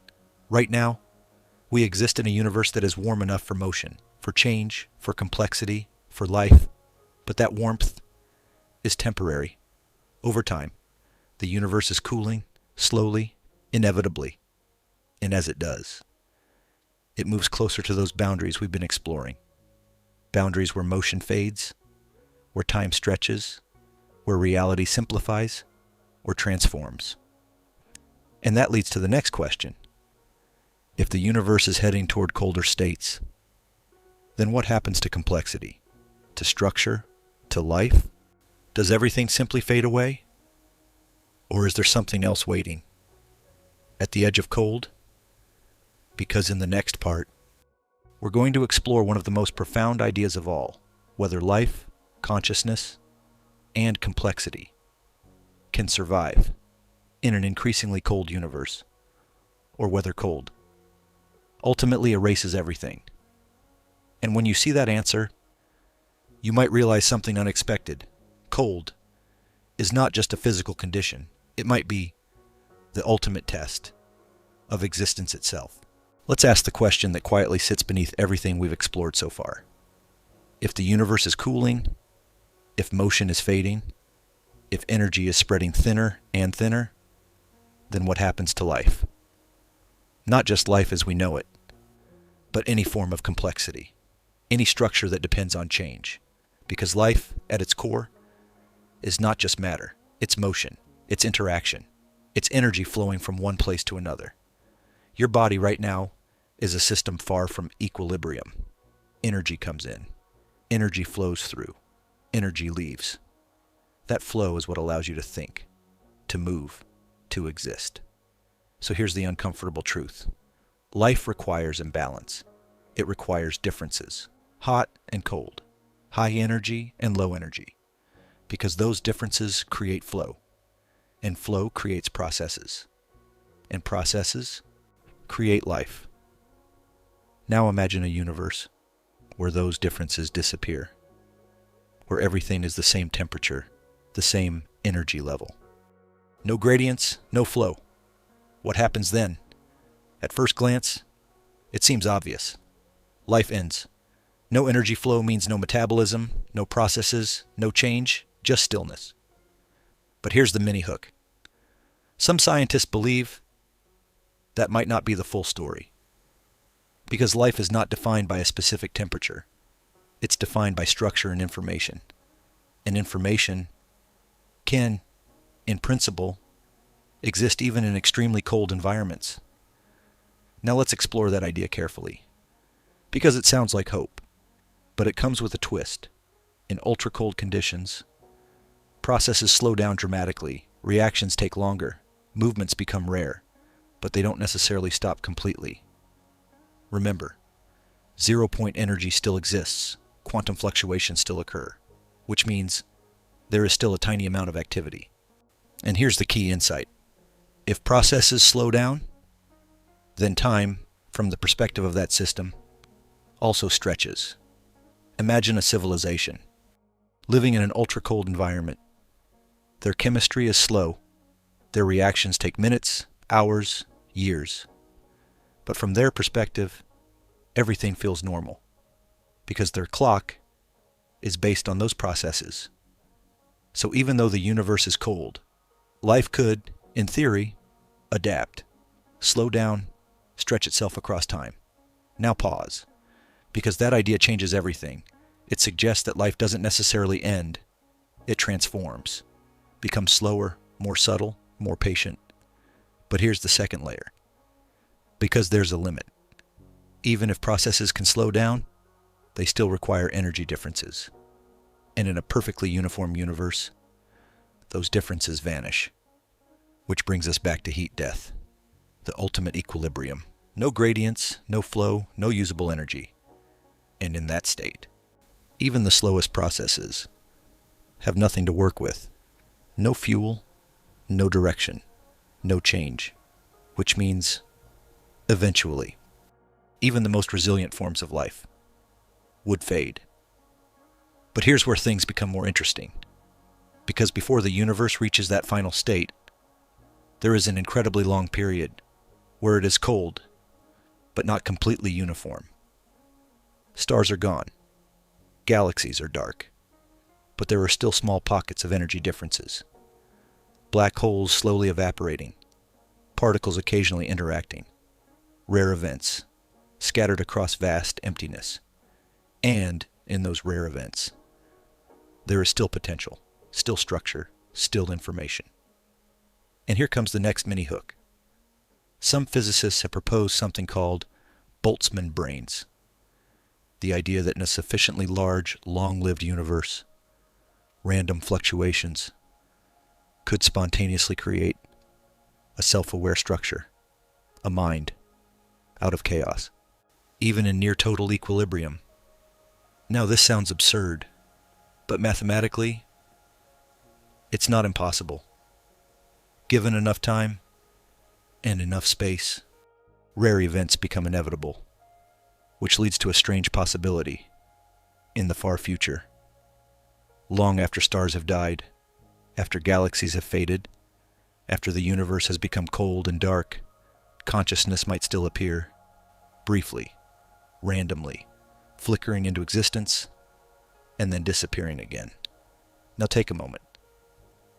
Right now, we exist in a universe that is warm enough for motion, for change, for complexity, for life. But that warmth is temporary. Over time, the universe is cooling, slowly, inevitably. And as it does, It moves closer to those boundaries we've been exploring. Boundaries where motion fades, where time stretches, where reality simplifies or transforms. And that leads to the next question. If the universe is heading toward colder states, then what happens to complexity, to structure, to life? Does everything simply fade away? Or is there something else waiting? At the edge of cold? Because in the next part, we're going to explore one of the most profound ideas of all, whether life, consciousness, and complexity can survive in an increasingly cold universe, or whether cold ultimately erases everything. And when you see that answer, you might realize something unexpected. Cold is not just a physical condition. It might be the ultimate test of existence itself. Let's ask the question that quietly sits beneath everything we've explored so far. If the universe is cooling, if motion is fading, if energy is spreading thinner and thinner, then what happens to life? Not just life as we know it, but any form of complexity, any structure that depends on change. Because life, at its core, is not just matter, it's motion, it's interaction, it's energy flowing from one place to another. Your body right now is a system far from equilibrium. Energy comes in, energy flows through, energy leaves. That flow is what allows you to think, to move, to exist. So here's the uncomfortable truth. Life requires imbalance. It requires differences, hot and cold, high energy and low energy, because those differences create flow, and flow creates processes, and processes create life. Now imagine a universe where those differences disappear, where everything is the same temperature, the same energy level. No gradients, no flow. What happens then? At first glance, it seems obvious. Life ends. No energy flow means no metabolism, no processes, no change, just stillness. But here's the mini hook. Some scientists believe that might not be the full story. Because life is not defined by a specific temperature. It's defined by structure and information. And information can, in principle, exist even in extremely cold environments. Now let's explore that idea carefully. Because it sounds like hope, but it comes with a twist. In ultra-cold conditions, processes slow down dramatically, reactions take longer, movements become rare, but they don't necessarily stop completely. Remember, zero-point energy still exists, quantum fluctuations still occur, which means there is still a tiny amount of activity. And here's the key insight. If processes slow down, then time, from the perspective of that system, also stretches. Imagine a civilization, living in an ultra-cold environment. Their chemistry is slow. Their reactions take minutes, hours, years. But from their perspective, everything feels normal, because their clock is based on those processes. So even though the universe is cold, life could, in theory, adapt, slow down, stretch itself across time. Now pause, because that idea changes everything. It suggests that life doesn't necessarily end, it transforms, becomes slower, more subtle, more patient. But here's the second layer. Because there's a limit. Even if processes can slow down, they still require energy differences. And in a perfectly uniform universe, those differences vanish. Which brings us back to heat death, the ultimate equilibrium. No gradients, no flow, no usable energy. And in that state, even the slowest processes have nothing to work with. No fuel, no direction, no change. Which means, eventually, even the most resilient forms of life would fade. But here's where things become more interesting. Because before the universe reaches that final state, there is an incredibly long period where it is cold, but not completely uniform. Stars are gone. Galaxies are dark. But there are still small pockets of energy differences. Black holes slowly evaporating. Particles occasionally interacting. Rare events. scattered across vast emptiness. And in those rare events, there is still potential, still structure, still information. And here comes the next mini hook. Some physicists have proposed something called Boltzmann brains. The idea that in a sufficiently large, long-lived universe, random fluctuations could spontaneously create a self-aware structure, a mind, out of chaos, even in near total equilibrium. Now this sounds absurd, but mathematically, it's not impossible. Given enough time and enough space, rare events become inevitable, which leads to a strange possibility in the far future. Long after stars have died, after galaxies have faded, after the universe has become cold and dark, consciousness might still appear, briefly, randomly, flickering into existence, and then disappearing again. Now take a moment,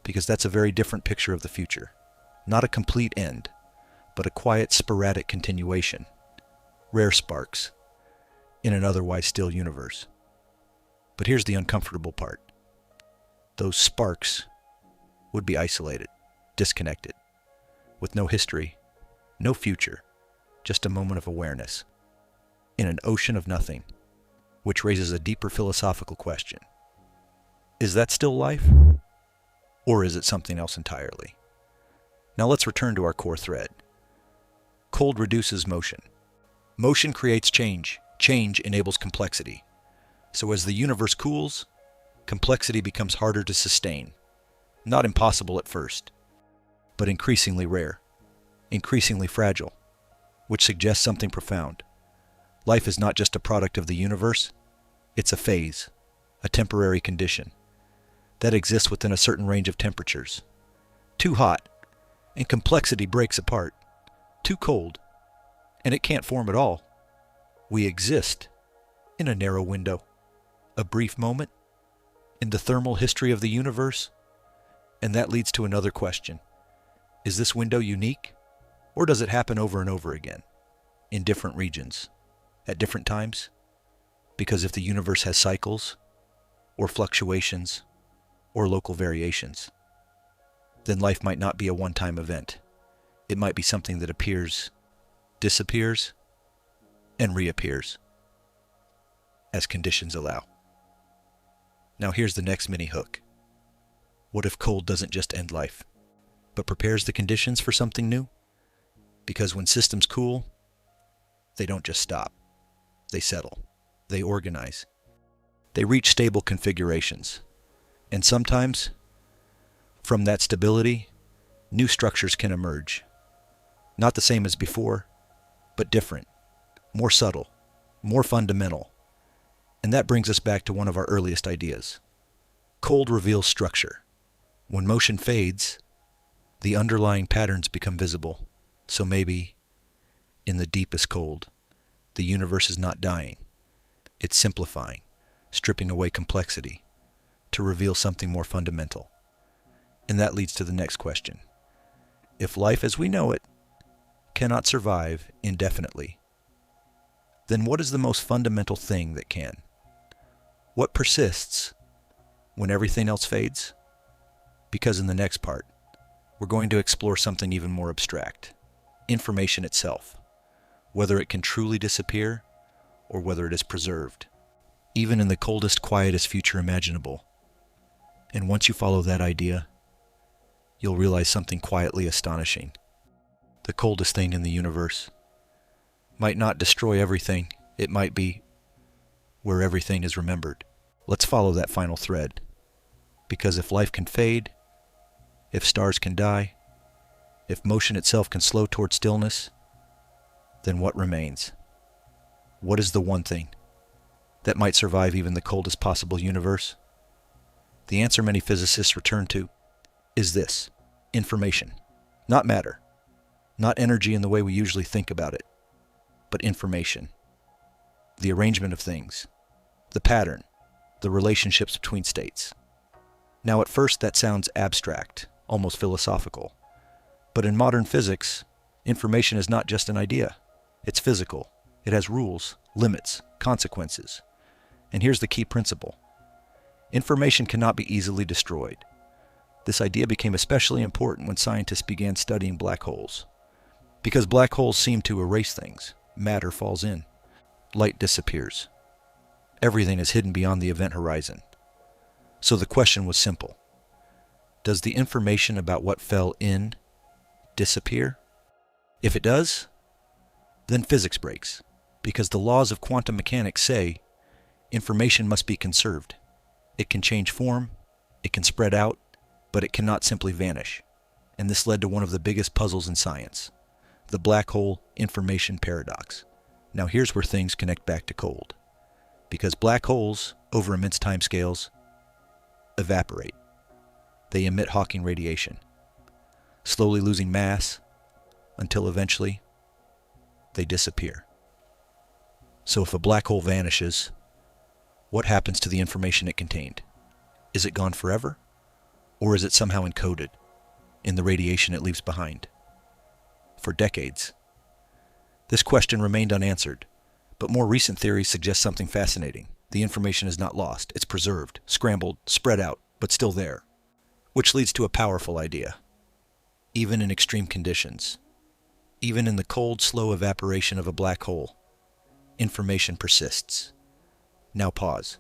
because that's a very different picture of the future. Not a complete end, but a quiet, sporadic continuation. Rare sparks in an otherwise still universe. But here's the uncomfortable part. Those sparks would be isolated, disconnected, with no history, no future, just a moment of awareness, in an ocean of nothing, which raises a deeper philosophical question. Is that still life? Or is it something else entirely? Now let's return to our core thread. Cold reduces motion. Motion creates change. Change enables complexity. So as the universe cools, complexity becomes harder to sustain. Not impossible at first, but increasingly rare, increasingly fragile, which suggests something profound. Life is not just a product of the universe, it's a phase, a temporary condition, that exists within a certain range of temperatures. Too hot, and complexity breaks apart. Too cold, and it can't form at all. We exist in a narrow window, a brief moment in the thermal history of the universe, and that leads to another question. Is this window unique, or does it happen over and over again, in different regions, at different times? Because if the universe has cycles, or fluctuations, or local variations, then life might not be a one-time event. It might be something that appears, disappears, and reappears as conditions allow. Now here's the next mini hook. What if cold doesn't just end life, but prepares the conditions for something new? Because when systems cool, they don't just stop. They settle. They organize. They reach stable configurations. And sometimes, from that stability, new structures can emerge. Not the same as before, but different, more subtle, more fundamental. And that brings us back to one of our earliest ideas. Cold reveals structure. When motion fades, the underlying patterns become visible. So maybe, in the deepest cold, the universe is not dying. It's simplifying, stripping away complexity to reveal something more fundamental. And that leads to the next question. If life as we know it cannot survive indefinitely, then what is the most fundamental thing that can? What persists when everything else fades? Because in the next part, we're going to explore something even more abstract. Information itself. Whether it can truly disappear or whether it is preserved. Even in the coldest, quietest future imaginable. And once you follow that idea, you'll realize something quietly astonishing. The coldest thing in the universe might not destroy everything. It might be where everything is remembered. Let's follow that final thread. Because if life can fade, if stars can die, if motion itself can slow toward stillness, then what remains? What is the one thing that might survive even the coldest possible universe? The answer many physicists return to is this: information. Not matter, not energy in the way we usually think about it, but information. The arrangement of things, the pattern, the relationships between states. Now at first that sounds abstract, almost philosophical. But in modern physics, information is not just an idea. It's physical, It has rules, limits, consequences. And here's the key principle. Information cannot be easily destroyed. This idea became especially important when scientists began studying black holes. Because black holes seem to erase things, matter falls in, light disappears. Everything is hidden beyond the event horizon. So the question was simple. Does the information about what fell in disappear? If it does, then physics breaks, because the laws of quantum mechanics say information must be conserved. It can change form, it can spread out, but it cannot simply vanish. And this led to one of the biggest puzzles in science, the black hole information paradox. Now here's where things connect back to cold. Because black holes, over immense timescales, evaporate. They emit Hawking radiation, slowly losing mass until eventually they disappear. So if a black hole vanishes, what happens to the information it contained? Is it gone forever? Or is it somehow encoded in the radiation it leaves behind? For decades, this question remained unanswered, but more recent theories suggest something fascinating. The information is not lost, it's preserved, scrambled, spread out, but still there. Which leads to a powerful idea. Even in extreme conditions, even in the cold, slow evaporation of a black hole, information persists. Now pause,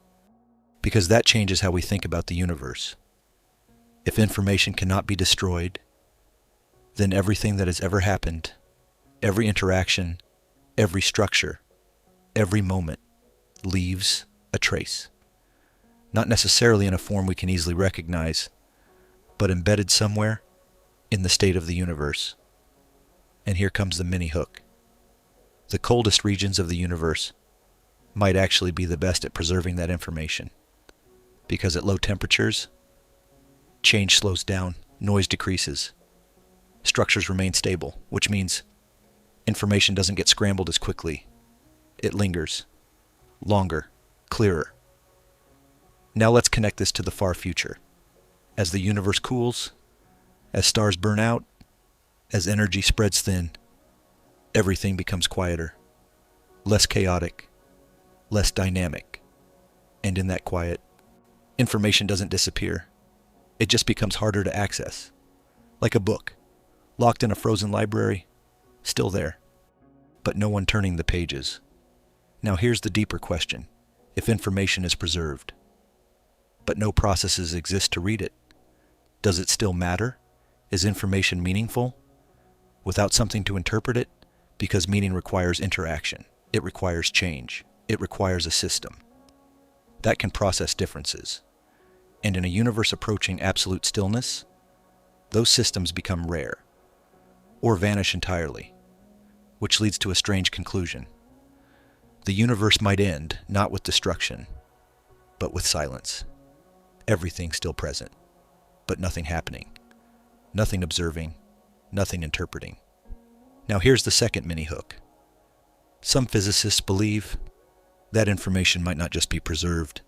because that changes how we think about the universe. If information cannot be destroyed, then everything that has ever happened, every interaction, every structure, every moment, leaves a trace. Not necessarily in a form we can easily recognize, but embedded somewhere in the state of the universe. And here comes the mini hook. The coldest regions of the universe might actually be the best at preserving that information, because at low temperatures, change slows down, noise decreases, structures remain stable, which means information doesn't get scrambled as quickly. It lingers, longer, clearer. Now let's connect this to the far future. As the universe cools, as stars burn out, as energy spreads thin, everything becomes quieter, less chaotic, less dynamic. And in that quiet, information doesn't disappear. It just becomes harder to access. Like a book, locked in a frozen library, still there, but no one turning the pages. Now here's the deeper question. If information is preserved, but no processes exist to read it, does it still matter? Is information meaningful without something to interpret it? Because meaning requires interaction. It requires change. It requires a system that can process differences. And in a universe approaching absolute stillness, those systems become rare or vanish entirely, which leads to a strange conclusion. The universe might end not with destruction, but with silence. Everything still present, but nothing happening, nothing observing, nothing interpreting. Now here's the second mini hook. Some physicists believe that information might not just be preserved,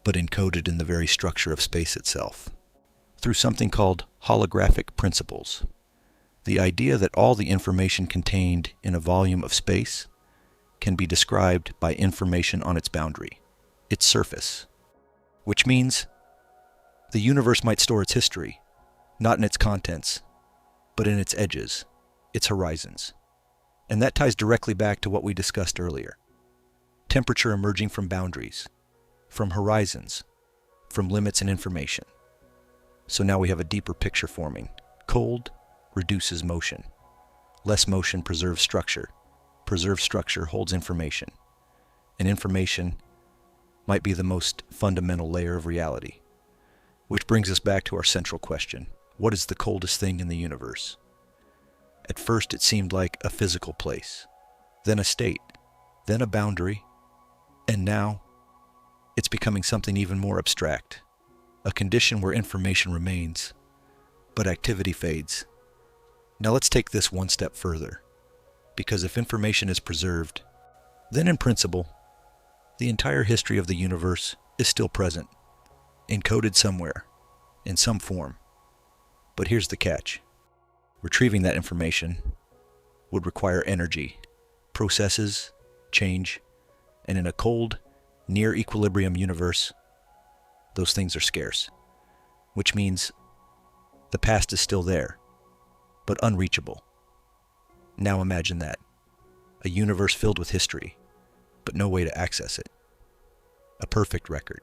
but encoded in the very structure of space itself, through something called holographic principles. The idea that all the information contained in a volume of space can be described by information on its boundary, its surface, which means the universe might store its history, not in its contents, but in its edges, its horizons. And that ties directly back to what we discussed earlier. Temperature emerging from boundaries, from horizons, from limits in information. So now we have a deeper picture forming. Cold reduces motion. Less motion preserves structure. Preserved structure holds information. And information might be the most fundamental layer of reality. Which brings us back to our central question. What is the coldest thing in the universe? At first it seemed like a physical place, then a state, then a boundary, and now it's becoming something even more abstract, a condition where information remains, but activity fades. Now let's take this one step further, because if information is preserved, then in principle, the entire history of the universe is still present, encoded somewhere, in some form. But here's the catch. Retrieving that information would require energy, processes, change, and in a cold, near equilibrium universe, those things are scarce, which means the past is still there, but unreachable. Now imagine that. A universe filled with history, but no way to access it. A perfect record,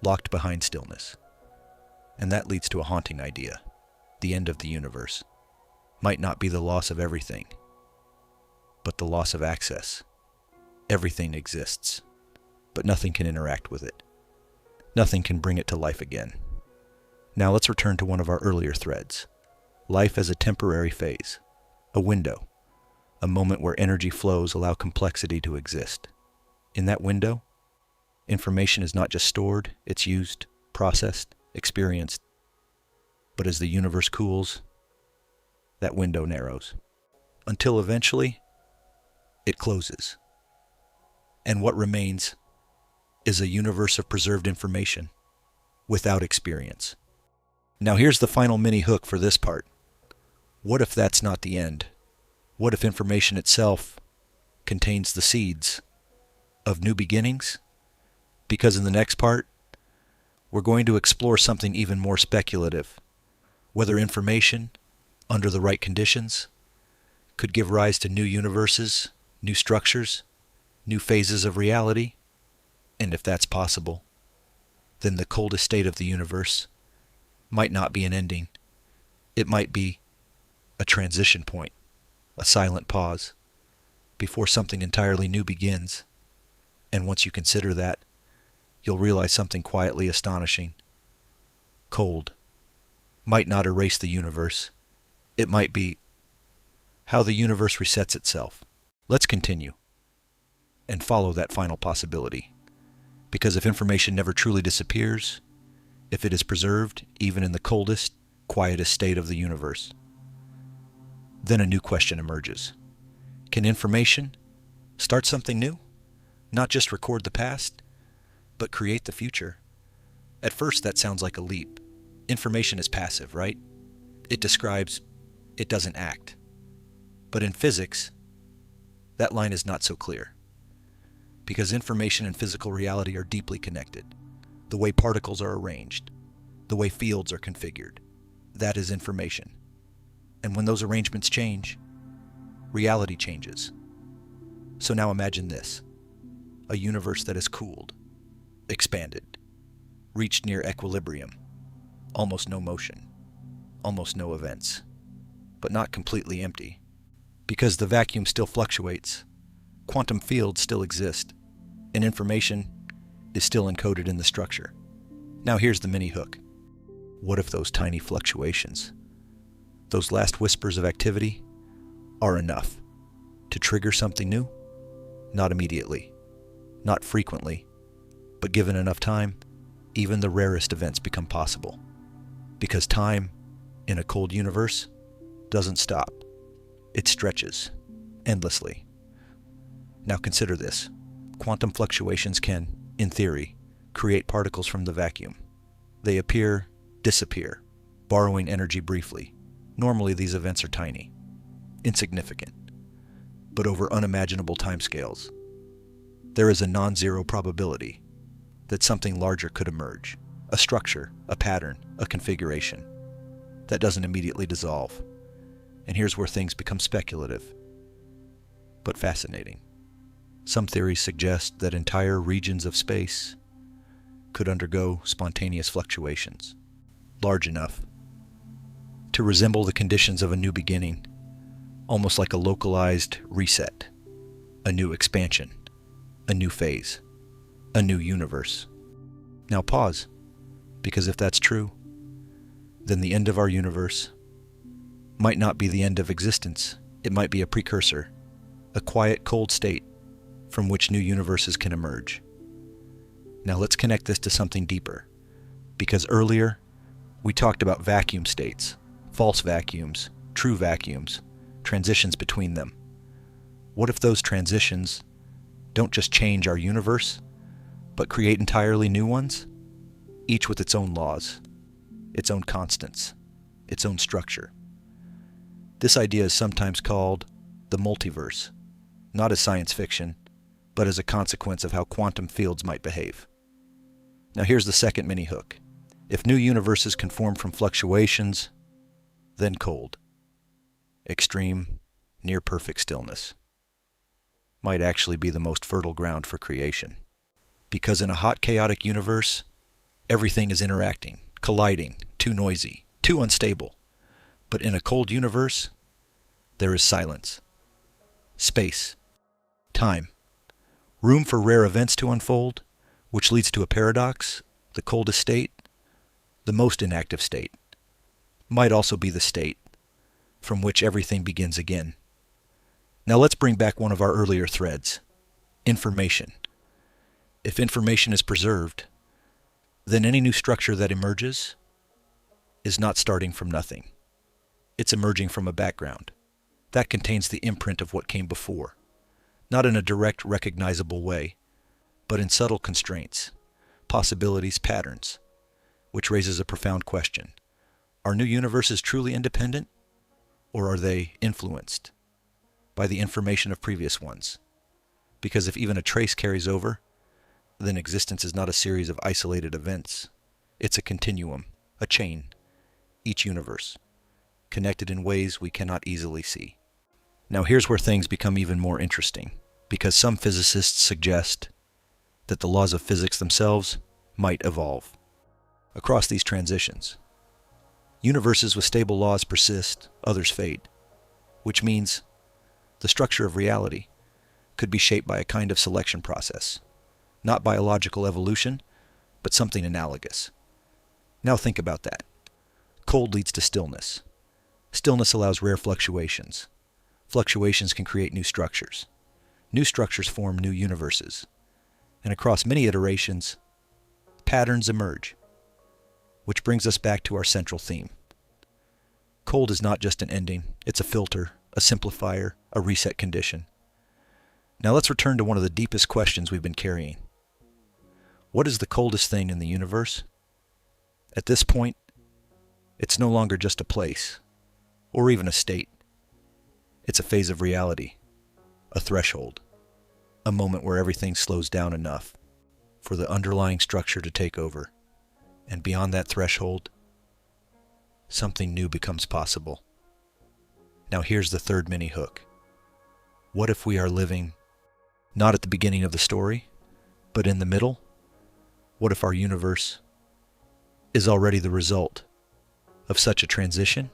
locked behind stillness. And that leads to a haunting idea. The end of the universe might not be the loss of everything, but the loss of access. Everything exists, but nothing can interact with it. Nothing can bring it to life again. Now let's return to one of our earlier threads. Life as a temporary phase, a window, a moment where energy flows allow complexity to exist. In that window, information is not just stored, it's used, processed, experienced. But as the universe cools, that window narrows, until eventually it closes. And what remains is a universe of preserved information without experience. Now here's the final mini hook for this part. What if that's not the end? What if information itself contains the seeds of new beginnings? Because in the next part, we're going to explore something even more speculative. Whether information, under the right conditions, could give rise to new universes, new structures, new phases of reality. And if that's possible, then the coldest state of the universe might not be an ending. It might be a transition point, a silent pause, before something entirely new begins. And once you consider that, you'll realize something quietly astonishing. Cold might not erase the universe. It might be how the universe resets itself. Let's continue and follow that final possibility. Because if information never truly disappears, if it is preserved even in the coldest, quietest state of the universe, then a new question emerges. Can information start something new? Not just record the past, but create the future? At first, that sounds like a leap. Information is passive, right? It describes, it doesn't act. But in physics, that line is not so clear. Because information and physical reality are deeply connected. The way particles are arranged, the way fields are configured, that is information. And when those arrangements change, reality changes. So now imagine this: a universe that is cooled, expanded, reached near equilibrium, almost no motion, almost no events, but not completely empty. Because the vacuum still fluctuates, quantum fields still exist, and information is still encoded in the structure. Now here's the mini hook. What if those tiny fluctuations, those last whispers of activity, are enough to trigger something new? Not immediately, not frequently, but given enough time, even the rarest events become possible. Because time, in a cold universe, doesn't stop. It stretches endlessly. Now consider this. Quantum fluctuations can, in theory, create particles from the vacuum. They appear, disappear, borrowing energy briefly. Normally these events are tiny, insignificant, but over unimaginable timescales, there is a non-zero probability that something larger could emerge, a structure, a pattern, a configuration that doesn't immediately dissolve. And here's where things become speculative, but fascinating. Some theories suggest that entire regions of space could undergo spontaneous fluctuations, large enough to resemble the conditions of a new beginning, almost like a localized reset, a new expansion, a new phase, a new universe. Now pause, because if that's true, then the end of our universe might not be the end of existence. It might be a precursor, a quiet, cold state from which new universes can emerge. Now let's connect this to something deeper, because earlier we talked about vacuum states, false vacuums, true vacuums, transitions between them. What if those transitions don't just change our universe, but create entirely new ones, each with its own laws, its own constants, its own structure? This idea is sometimes called the multiverse, not as science fiction, but as a consequence of how quantum fields might behave. Now here's the second mini-hook. If new universes can form from fluctuations, then cold, extreme, near-perfect stillness might actually be the most fertile ground for creation. Because in a hot, chaotic universe, everything is interacting, colliding, too noisy, too unstable. But in a cold universe, there is silence, space, time, room for rare events to unfold, which leads to a paradox. The coldest state, the most inactive state, might also be the state from which everything begins again. Now let's bring back one of our earlier threads, information. If information is preserved, then any new structure that emerges is not starting from nothing. It's emerging from a background that contains the imprint of what came before, not in a direct, recognizable way, but in subtle constraints, possibilities, patterns, which raises a profound question. Are new universes truly independent, or are they influenced by the information of previous ones? Because if even a trace carries over, then existence is not a series of isolated events. It's a continuum, a chain, each universe, connected in ways we cannot easily see. Now here's where things become even more interesting, because some physicists suggest that the laws of physics themselves might evolve. Across these transitions, universes with stable laws persist, others fade, which means the structure of reality could be shaped by a kind of selection process, not biological evolution, but something analogous. Now think about that. Cold leads to stillness. Stillness allows rare fluctuations. Fluctuations can create new structures. New structures form new universes. And across many iterations, patterns emerge. Which brings us back to our central theme. Cold is not just an ending, it's a filter, a simplifier, a reset condition. Now let's return to one of the deepest questions we've been carrying. What is the coldest thing in the universe? At this point, it's no longer just a place, or even a state. It's a phase of reality, a threshold, a moment where everything slows down enough for the underlying structure to take over. And beyond that threshold, something new becomes possible. Now here's the third mini-hook. What if we are living not at the beginning of the story, but in the middle? What if our universe is already the result of such a transition,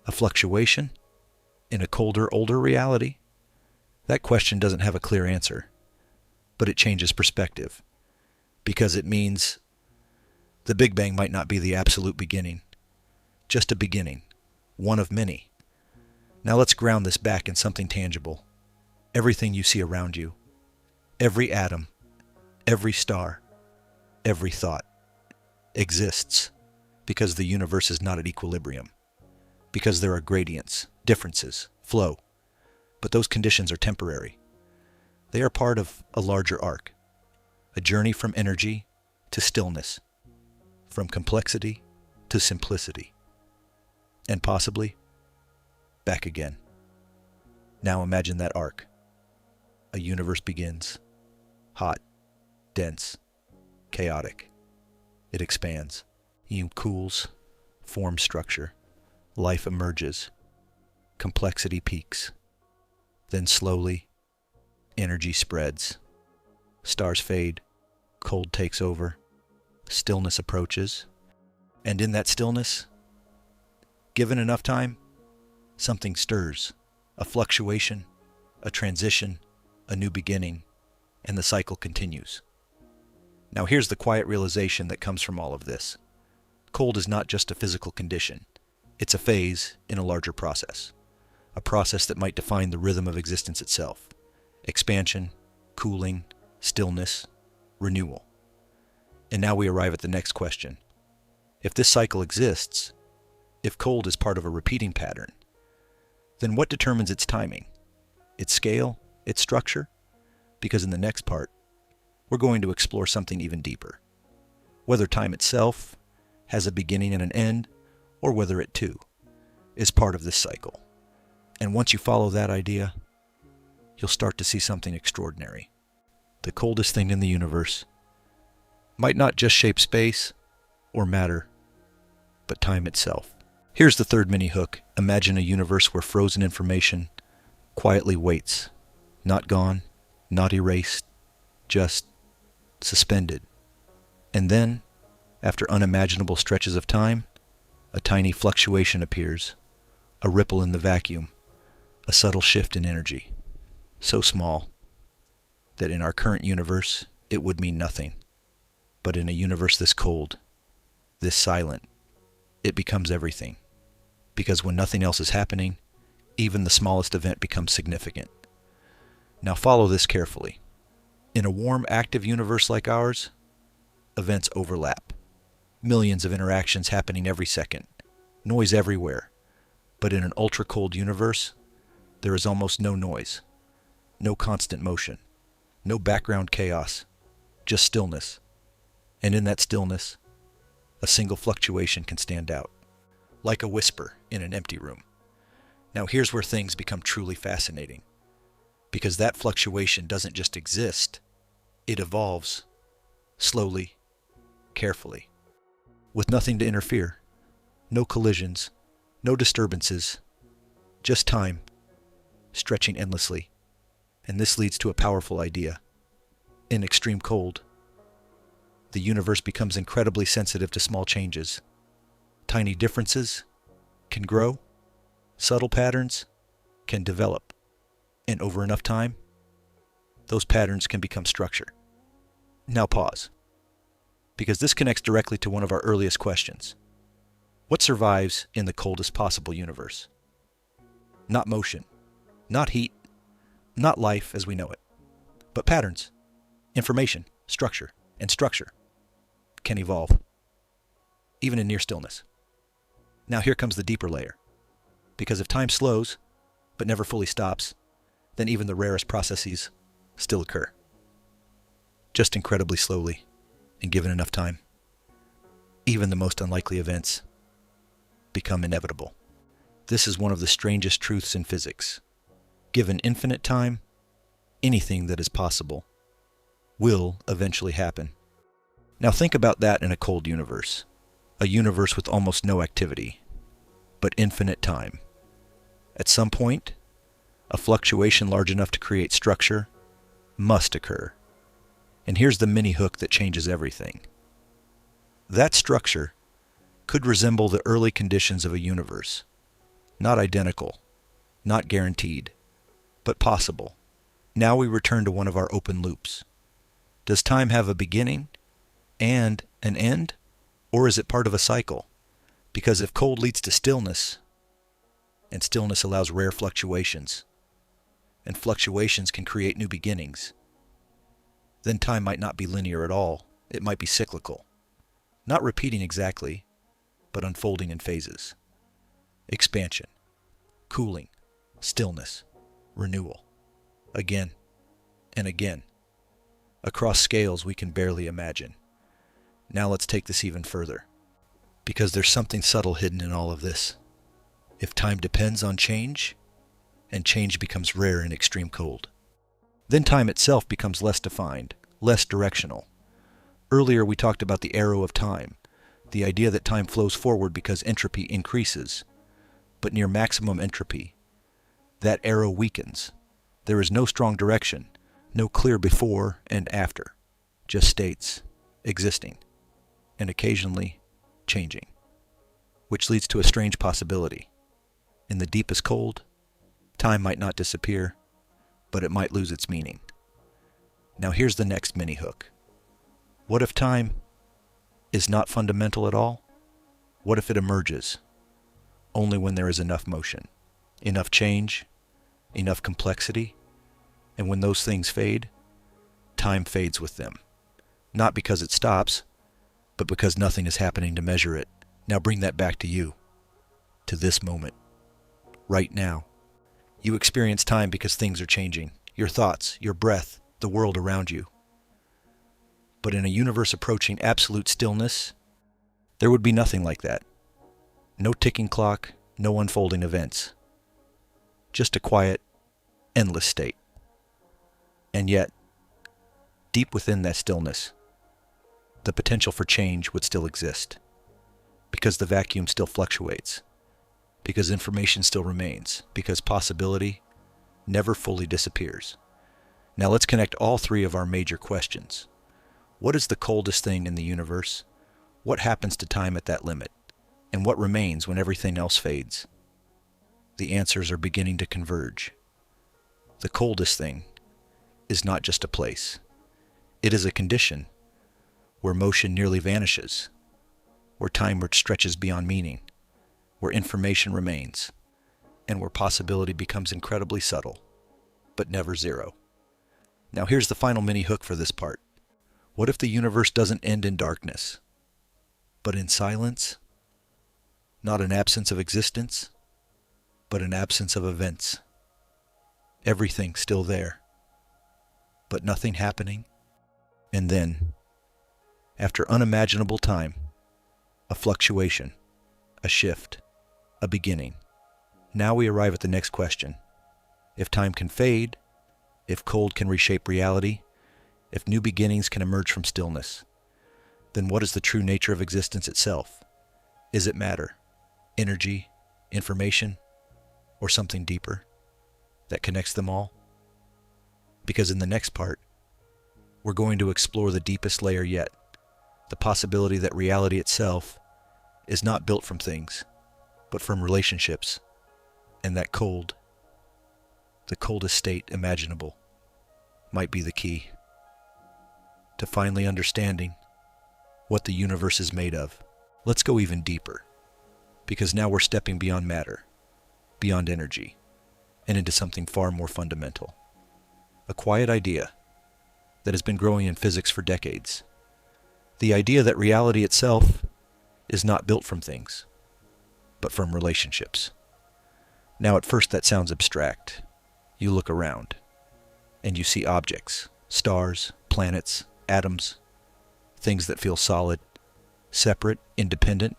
a fluctuation, in a colder, older reality? That question doesn't have a clear answer, but it changes perspective, because it means the Big Bang might not be the absolute beginning, just a beginning, one of many. Now let's ground this back in something tangible. Everything you see around you, every atom, every star, every thought, exists because the universe is not at equilibrium, because there are gradients, differences, flow. But those conditions are temporary. They are part of a larger arc, a journey from energy to stillness, from complexity to simplicity, and possibly back again. Now imagine that arc. A universe begins, hot, dense, chaotic. It expands, cools, forms structure, life emerges, complexity peaks. Then slowly, energy spreads. Stars fade, cold takes over, stillness approaches, and in that stillness, given enough time, something stirs, a fluctuation, a transition, a new beginning, and the cycle continues. Now here's the quiet realization that comes from all of this. Cold is not just a physical condition, it's a phase in a larger process. A process that might define the rhythm of existence itself. Expansion, cooling, stillness, renewal. And now we arrive at the next question. If this cycle exists, if cold is part of a repeating pattern, then what determines its timing, its scale, its structure? Because in the next part, we're going to explore something even deeper. Whether time itself has a beginning and an end, or whether it too is part of this cycle. And once you follow that idea, you'll start to see something extraordinary. the coldest thing in the universe, might not just shape space or matter, but time itself. Here's the third mini hook. Imagine a universe where frozen information quietly waits, not gone, not erased, just suspended. And then, after unimaginable stretches of time, a tiny fluctuation appears, a ripple in the vacuum, a subtle shift in energy, so small that in our current universe it would mean nothing. But in a universe this cold, this silent, it becomes everything. Because when nothing else is happening, even the smallest event becomes significant. Now follow this carefully. In a warm, active universe like ours, events overlap. Millions of interactions happening every second. Noise everywhere. But in an ultra-cold universe, there is almost no noise. No constant motion. No background chaos. Just stillness. And in that stillness, a single fluctuation can stand out. Like a whisper in an empty room. Now here's where things become truly fascinating. Because that fluctuation doesn't just exist. It evolves. Slowly. Carefully. With nothing to interfere. No collisions. No disturbances. Just time. Stretching endlessly. And this leads to a powerful idea. In extreme cold, the universe becomes incredibly sensitive to small changes. Tiny differences can grow. Subtle patterns can develop. And over enough time, those patterns can become structure. Now pause. Because this connects directly to one of our earliest questions. What survives in the coldest possible universe? Not motion, not heat, not life as we know it, but patterns, information, structure, and structure can evolve, even in near stillness. Now here comes the deeper layer. Because if time slows, but never fully stops, then even the rarest processes still occur. Just incredibly slowly, and given enough time. Even the most unlikely events become inevitable. This is one of the strangest truths in physics. Given infinite time, anything that is possible will eventually happen. Now think about that in a cold universe. A universe with almost no activity, but infinite time. At some point, a fluctuation large enough to create structure must occur. And here's the mini hook that changes everything. That structure could resemble the early conditions of a universe. Not identical, not guaranteed, but possible. Now we return to one of our open loops. Does time have a beginning and an end? Or is it part of a cycle? Because if cold leads to stillness, and stillness allows rare fluctuations, and fluctuations can create new beginnings, then time might not be linear at all. It might be cyclical. Not repeating exactly, but unfolding in phases. Expansion, cooling, stillness, renewal. Again and again. Across scales we can barely imagine. Now let's take this even further. Because there's something subtle hidden in all of this. If time depends on change, and change becomes rare in extreme cold, then time itself becomes less defined, less directional. Earlier we talked about the arrow of time, the idea that time flows forward because entropy increases. But near maximum entropy, that arrow weakens. There is no strong direction, no clear before and after, just states existing, and occasionally changing. Which leads to a strange possibility. In the deepest cold, time might not disappear, but it might lose its meaning. Now here's the next mini hook. What if time is not fundamental at all? What if it emerges only when there is enough motion, enough change, enough complexity, and when those things fade, time fades with them. Not because it stops, but because nothing is happening to measure it. Now bring that back to you, to this moment, right now. You experience time because things are changing. Your thoughts, your breath, the world around you. But in a universe approaching absolute stillness, there would be nothing like that. No ticking clock, no unfolding events. Just a quiet, endless state. And yet, deep within that stillness, the potential for change would still exist, because the vacuum still fluctuates, because information still remains, because possibility never fully disappears. Now let's connect all three of our major questions. What is the coldest thing in the universe? What happens to time at that limit? And what remains when everything else fades? The answers are beginning to converge. The coldest thing is not just a place. It is a condition where motion nearly vanishes, where time stretches beyond meaning, where information remains, and where possibility becomes incredibly subtle, but never zero. Now here's the final mini hook for this part. What if the universe doesn't end in darkness, but in silence? Not an absence of existence, but an absence of events. Everything still there, but nothing happening. And then, after unimaginable time, a fluctuation, a shift, a beginning. Now we arrive at the next question. If time can fade, if cold can reshape reality, if new beginnings can emerge from stillness, then what is the true nature of existence itself? Is it matter, energy, information, or something deeper that connects them all? Because in the next part, we're going to explore the deepest layer yet, the possibility that reality itself is not built from things, but from relationships, and that cold, the coldest state imaginable, might be the key to finally understanding what the universe is made of. Let's go even deeper, because now we're stepping beyond matter, beyond energy, and into something far more fundamental. A quiet idea that has been growing in physics for decades. The idea that reality itself is not built from things, but from relationships. Now at first that sounds abstract. You look around, and you see objects, stars, planets, atoms, things that feel solid, separate, independent.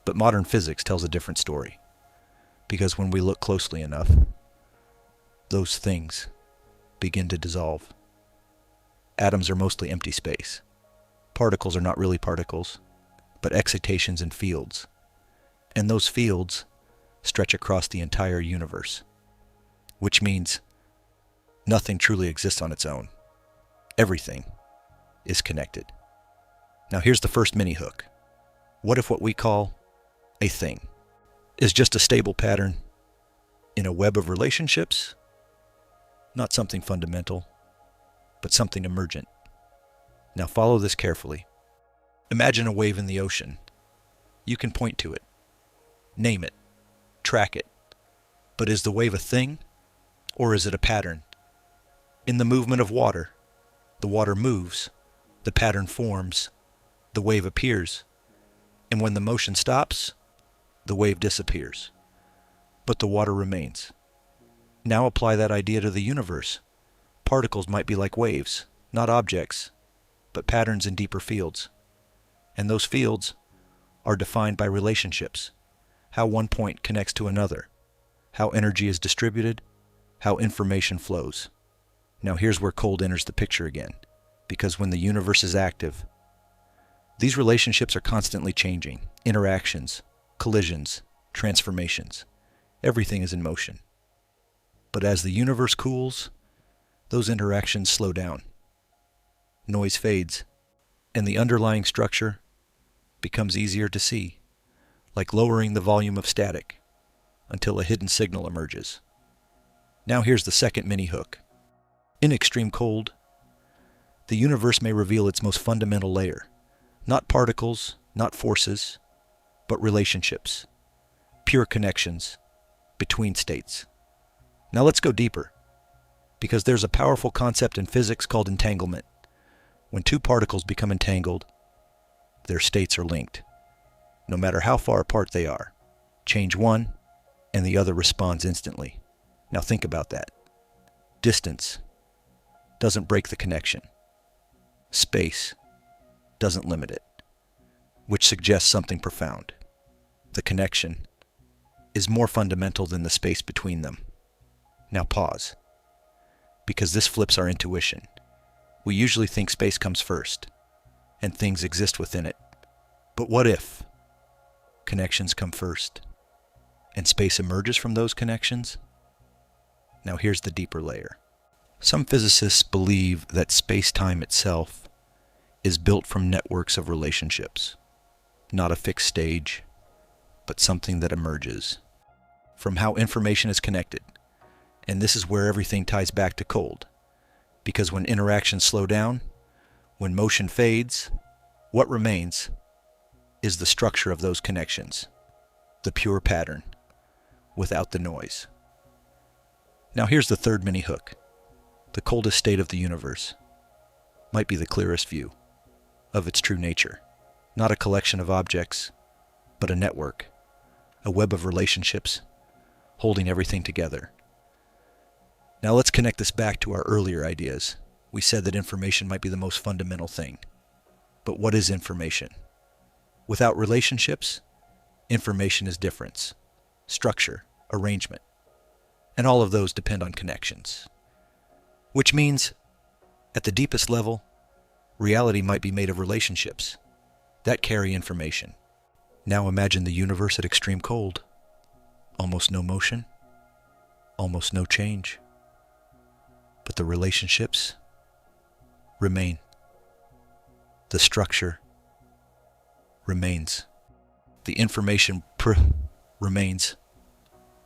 But modern physics tells a different story, because when we look closely enough, those things begin to dissolve. Atoms are mostly empty space. Particles are not really particles, but excitations and fields. And those fields stretch across the entire universe, which means nothing truly exists on its own. Everything is connected. Now here's the first mini hook. What if what we call a thing is just a stable pattern in a web of relationships? Not something fundamental, but something emergent. Now follow this carefully. Imagine a wave in the ocean. You can point to it, name it, track it. But is the wave a thing, or is it a pattern? In the movement of water, the water moves, the pattern forms, the wave appears, and when the motion stops, the wave disappears. But the water remains. Now apply that idea to the universe. Particles might be like waves, not objects, but patterns in deeper fields. And those fields are defined by relationships, how one point connects to another, how energy is distributed, how information flows. Now here's where cold enters the picture again, because when the universe is active, these relationships are constantly changing. Interactions, collisions, transformations. Everything is in motion. But as the universe cools, those interactions slow down. Noise fades, and the underlying structure becomes easier to see, like lowering the volume of static until a hidden signal emerges. Now here's the second mini hook. In extreme cold, the universe may reveal its most fundamental layer. Not particles, not forces, but relationships, pure connections between states. Now let's go deeper, because there's a powerful concept in physics called entanglement. When two particles become entangled, their states are linked, no matter how far apart they are. Change one, and the other responds instantly. Now think about that. Distance doesn't break the connection. Space doesn't limit it, which suggests something profound. The connection is more fundamental than the space between them. Now pause, because this flips our intuition. We usually think space comes first, and things exist within it. But what if connections come first, and space emerges from those connections? Now here's the deeper layer. Some physicists believe that space-time itself is built from networks of relationships, not a fixed stage, but something that emerges from how information is connected. And this is where everything ties back to cold. Because when interactions slow down, when motion fades, what remains is the structure of those connections, the pure pattern, without the noise. Now here's the third mini hook. The coldest state of the universe might be the clearest view of its true nature. Not a collection of objects, but a network, a web of relationships holding everything together. Now let's connect this back to our earlier ideas. We said that information might be the most fundamental thing. But what is information? Without relationships, information is difference, structure, arrangement, and all of those depend on connections. Which means, at the deepest level, reality might be made of relationships that carry information. Now imagine the universe at extreme cold. Almost no motion, almost no change. But the relationships remain. The structure remains. The information remains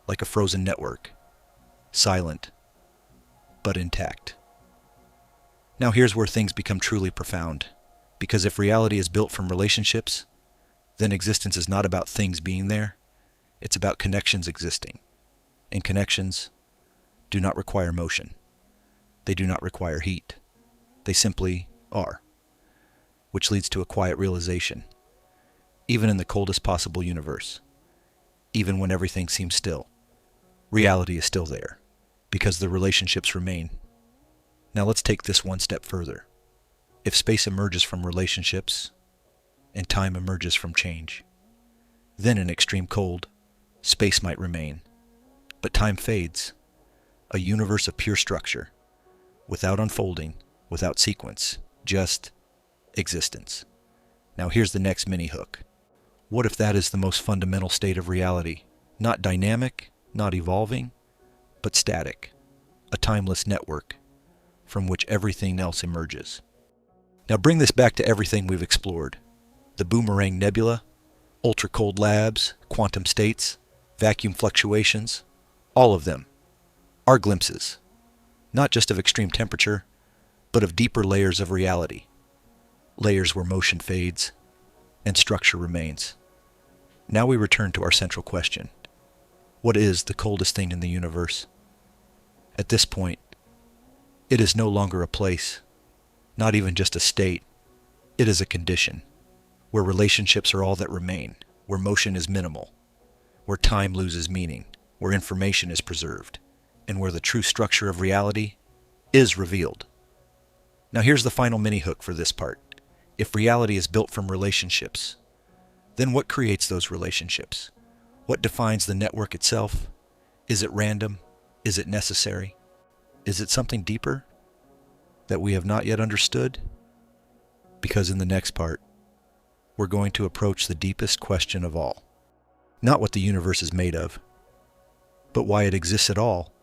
like a frozen network, silent but intact. Now here's where things become truly profound, because if reality is built from relationships, then existence is not about things being there, it's about connections existing. And connections do not require motion. They do not require heat. They simply are, which leads to a quiet realization. Even in the coldest possible universe, even when everything seems still, reality is still there, because the relationships remain. Now let's take this one step further. If space emerges from relationships, and time emerges from change, then in extreme cold, space might remain. But time fades, a universe of pure structure, without unfolding, without sequence, just existence. Now here's the next mini hook. What if that is the most fundamental state of reality? Not dynamic, not evolving, but static, a timeless network from which everything else emerges. Now bring this back to everything we've explored. The Boomerang Nebula, ultra-cold labs, quantum states, vacuum fluctuations, all of them are glimpses, not just of extreme temperature, but of deeper layers of reality, layers where motion fades and structure remains. Now we return to our central question. What is the coldest thing in the universe? At this point, it is no longer a place, not even just a state. It is a condition, where relationships are all that remain, where motion is minimal, where time loses meaning, where information is preserved, and where the true structure of reality is revealed. Now here's the final mini hook for this part. If reality is built from relationships, then what creates those relationships? What defines the network itself? Is it random? Is it necessary? Is it something deeper that we have not yet understood? Because in the next part, we're going to approach the deepest question of all. Not what the universe is made of, but why it exists at all,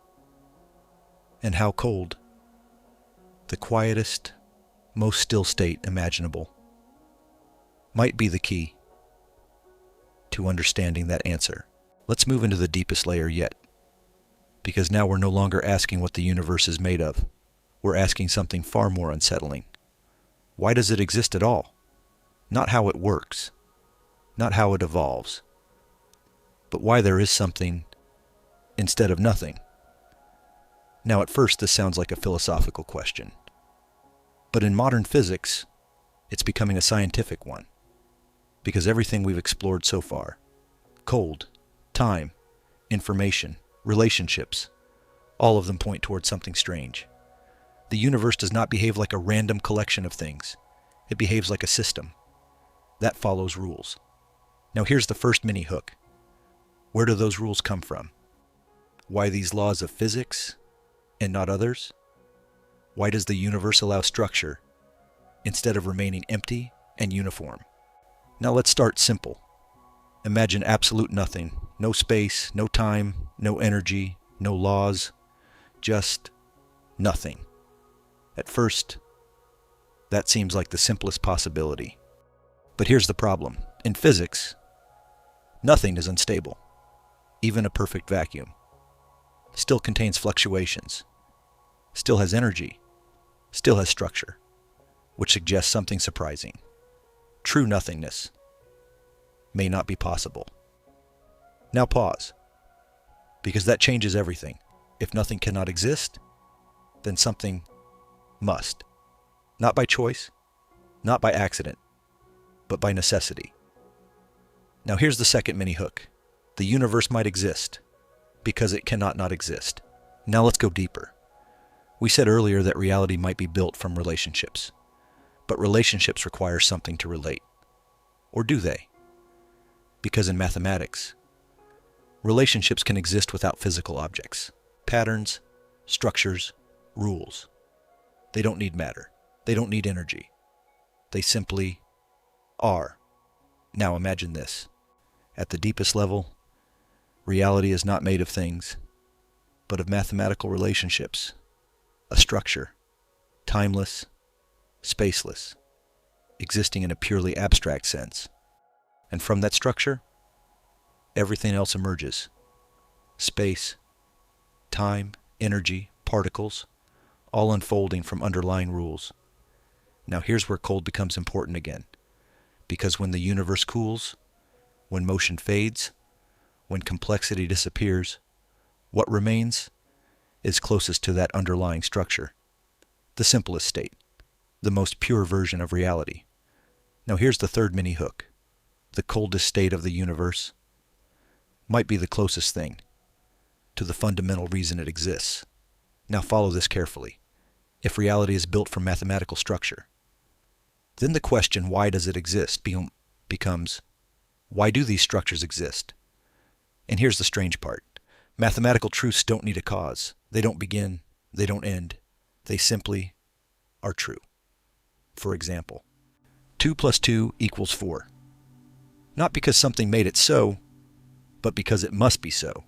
and how cold, the quietest, most still state imaginable, might be the key to understanding that answer. Let's move into the deepest layer yet, because now we're no longer asking what the universe is made of. We're asking something far more unsettling. Why does it exist at all? Not how it works, not how it evolves, but why there is something instead of nothing. Now at first this sounds like a philosophical question, but in modern physics, it's becoming a scientific one, because everything we've explored so far, cold, time, information, relationships, all of them point towards something strange. The universe does not behave like a random collection of things. It behaves like a system that follows rules. Now here's the first mini hook. Where do those rules come from? Why these laws of physics and not others? Why does the universe allow structure instead of remaining empty and uniform? Now let's start simple. Imagine absolute nothing. No space, no time, no energy, no laws, just nothing. At first, that seems like the simplest possibility. But here's the problem. In physics, nothing is unstable. Even a perfect vacuum still contains fluctuations, still has energy, still has structure, which suggests something surprising. True nothingness may not be possible. Now pause, because that changes everything. If nothing cannot exist, then something must. Not by choice, not by accident, but by necessity. Now here's the second mini hook. The universe might exist because it cannot not exist. Now let's go deeper. We said earlier that reality might be built from relationships, but relationships require something to relate. Or do they? Because in mathematics, relationships can exist without physical objects, patterns, structures, rules. They don't need matter. They don't need energy. They simply are. Now imagine this. At the deepest level, reality is not made of things, but of mathematical relationships, a structure, timeless, spaceless, existing in a purely abstract sense. And from that structure, everything else emerges. Space, time, energy, particles, all unfolding from underlying rules. Now here's where cold becomes important again. Because when the universe cools, when motion fades, when complexity disappears, what remains is closest to that underlying structure. The simplest state, the most pure version of reality. Now here's the third mini hook. The coldest state of the universe might be the closest thing to the fundamental reason it exists. Now follow this carefully. If reality is built from mathematical structure, then the question, why does it exist, becomes, why do these structures exist? And here's the strange part. Mathematical truths don't need a cause. They don't begin. They don't end. They simply are true. For example, 2 + 2 = 4. Not because something made it so, but because it must be so.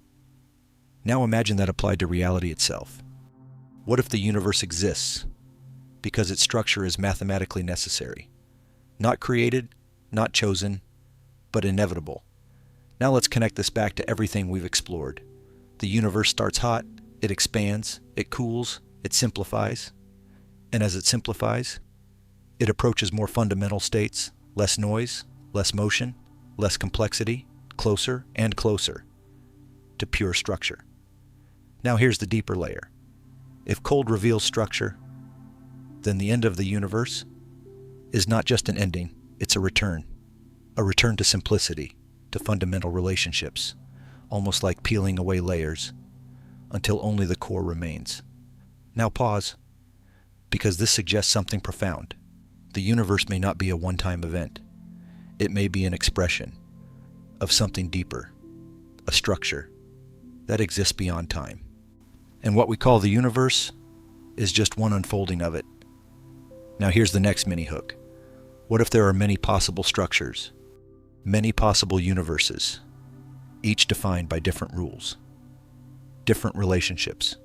Now imagine that applied to reality itself. What if the universe exists because its structure is mathematically necessary? Not created, not chosen, but inevitable. Now let's connect this back to everything we've explored. The universe starts hot, it expands, it cools, it simplifies. And as it simplifies, it approaches more fundamental states, less noise, less motion, less complexity, closer and closer to pure structure. Now here's the deeper layer. If cold reveals structure, then the end of the universe is not just an ending, it's a return to simplicity, to fundamental relationships, almost like peeling away layers until only the core remains. Now pause, because this suggests something profound. The universe may not be a one-time event. It may be an expression of something deeper, a structure that exists beyond time. And what we call the universe is just one unfolding of it. Now here's the next mini hook. What if there are many possible structures, many possible universes, each defined by different rules, different relationships,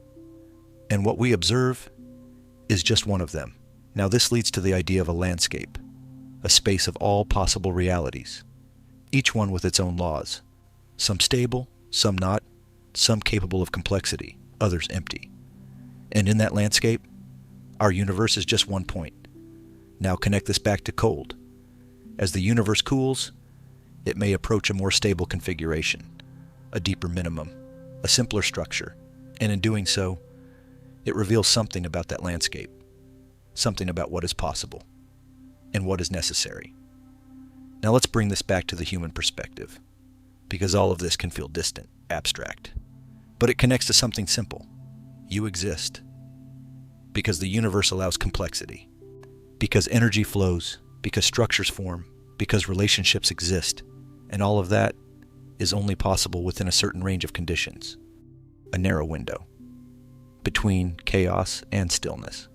and what we observe is just one of them? Now this leads to the idea of a landscape, a space of all possible realities, each one with its own laws, some stable, some not, some capable of complexity, others empty. And in that landscape, our universe is just one point. Now connect this back to cold. As the universe cools, it may approach a more stable configuration, a deeper minimum, a simpler structure, and in doing so, it reveals something about that landscape, something about what is possible and what is necessary. Now let's bring this back to the human perspective, because all of this can feel distant, abstract, but it connects to something simple. You exist because the universe allows complexity, because energy flows, because structures form, because relationships exist, and all of that is only possible within a certain range of conditions, a narrow window between chaos and stillness.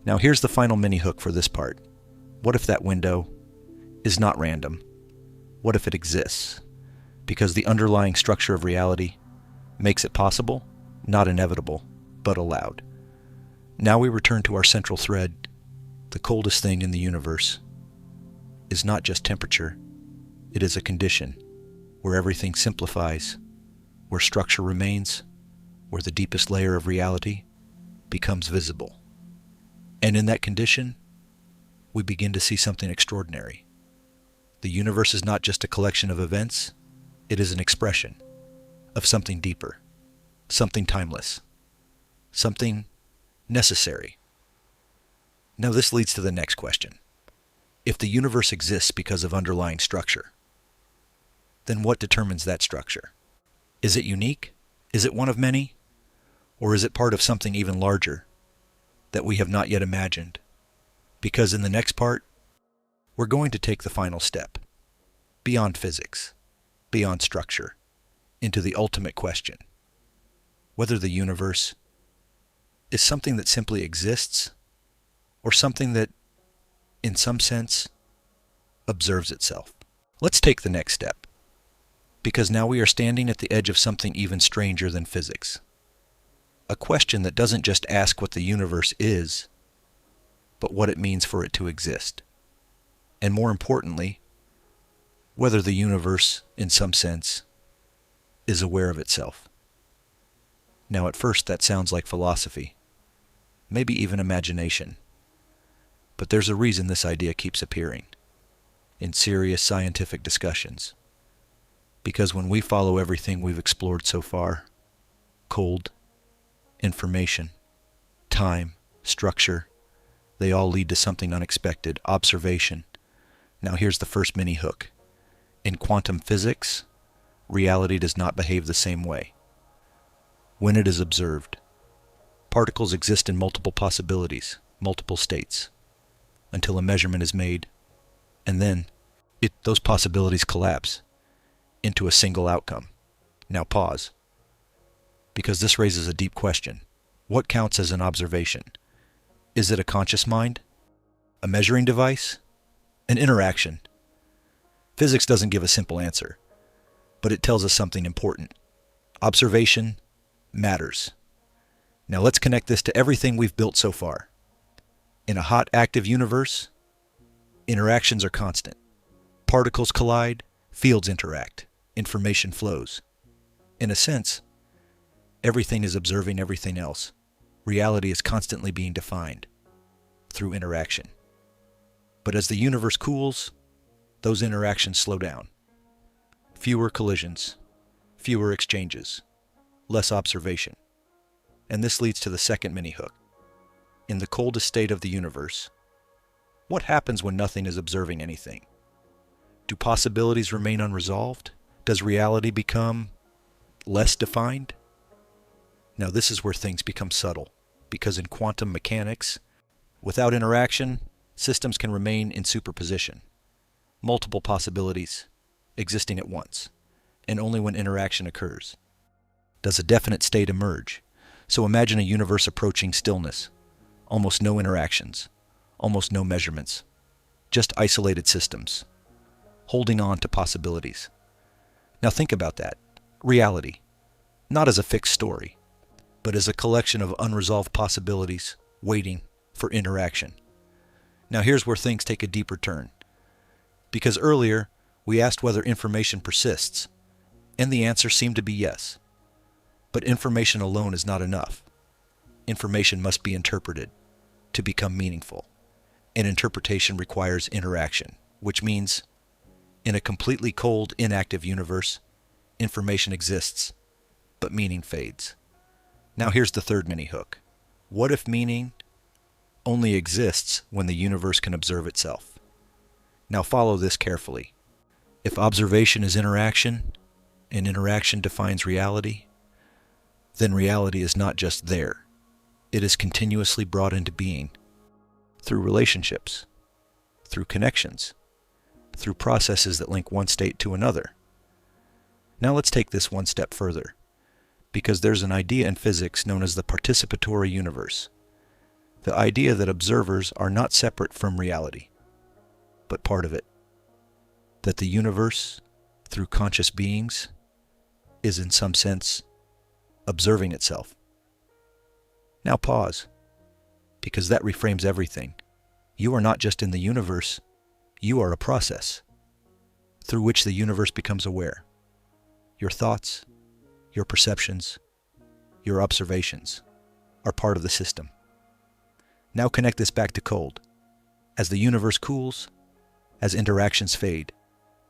Now here's the final mini hook for this part. What if that window is not random? What if it exists? Because the underlying structure of reality makes it possible, not inevitable, but allowed. Now we return to our central thread. The coldest thing in the universe is not just temperature. It is a condition where everything simplifies, where structure remains, where the deepest layer of reality becomes visible. And in that condition, we begin to see something extraordinary. The universe is not just a collection of events, it is an expression of something deeper, something timeless, something necessary. Now this leads to the next question. If the universe exists because of underlying structure, then what determines that structure? Is it unique? Is it one of many? Or is it part of something even larger that we have not yet imagined? Because in the next part, we're going to take the final step, beyond physics, beyond structure, into the ultimate question, whether the universe is something that simply exists, or something that, in some sense, observes itself. Let's take the next step, because now we are standing at the edge of something even stranger than physics. A question that doesn't just ask what the universe is, but what it means for it to exist. And more importantly, whether the universe, in some sense, is aware of itself. Now at first that sounds like philosophy, maybe even imagination. But there's a reason this idea keeps appearing in serious scientific discussions. Because when we follow everything we've explored so far, cold, information, time, structure, they all lead to something unexpected, observation. Now here's the first mini hook. In quantum physics, reality does not behave the same way. When it is observed, particles exist in multiple possibilities, multiple states, until a measurement is made, and then those possibilities collapse into a single outcome. Now pause, because this raises a deep question. What counts as an observation? Is it a conscious mind? A measuring device? An interaction? Physics doesn't give a simple answer, but it tells us something important. Observation matters. Now let's connect this to everything we've built so far. In a hot, active universe, interactions are constant. Particles collide, fields interact, information flows. In a sense, everything is observing everything else. Reality is constantly being defined through interaction. But as the universe cools, those interactions slow down. Fewer collisions, fewer exchanges, less observation. And this leads to the second mini hook. In the coldest state of the universe, what happens when nothing is observing anything? Do possibilities remain unresolved? Does reality become less defined? Now this is where things become subtle, because in quantum mechanics, without interaction, systems can remain in superposition. Multiple possibilities existing at once, and only when interaction occurs does a definite state emerge. So imagine a universe approaching stillness, almost no interactions, almost no measurements, just isolated systems, holding on to possibilities. Now think about that. Reality, not as a fixed story, but as a collection of unresolved possibilities waiting for interaction. Now here's where things take a deeper turn. Because earlier, we asked whether information persists, and the answer seemed to be yes. But information alone is not enough. Information must be interpreted to become meaningful. And interpretation requires interaction, which means in a completely cold, inactive universe, information exists, but meaning fades. Now here's the third mini hook. What if meaning only exists when the universe can observe itself? Now follow this carefully. If observation is interaction, and interaction defines reality, then reality is not just there. It is continuously brought into being through relationships, through connections, through processes that link one state to another. Now let's take this one step further, because there's an idea in physics known as the participatory universe. The idea that observers are not separate from reality, but part of it. That the universe, through conscious beings, is in some sense observing itself. Now pause, because that reframes everything. You are not just in the universe, you are a process through which the universe becomes aware. Your thoughts, your perceptions, your observations are part of the system. Now connect this back to cold. As the universe cools, as interactions fade,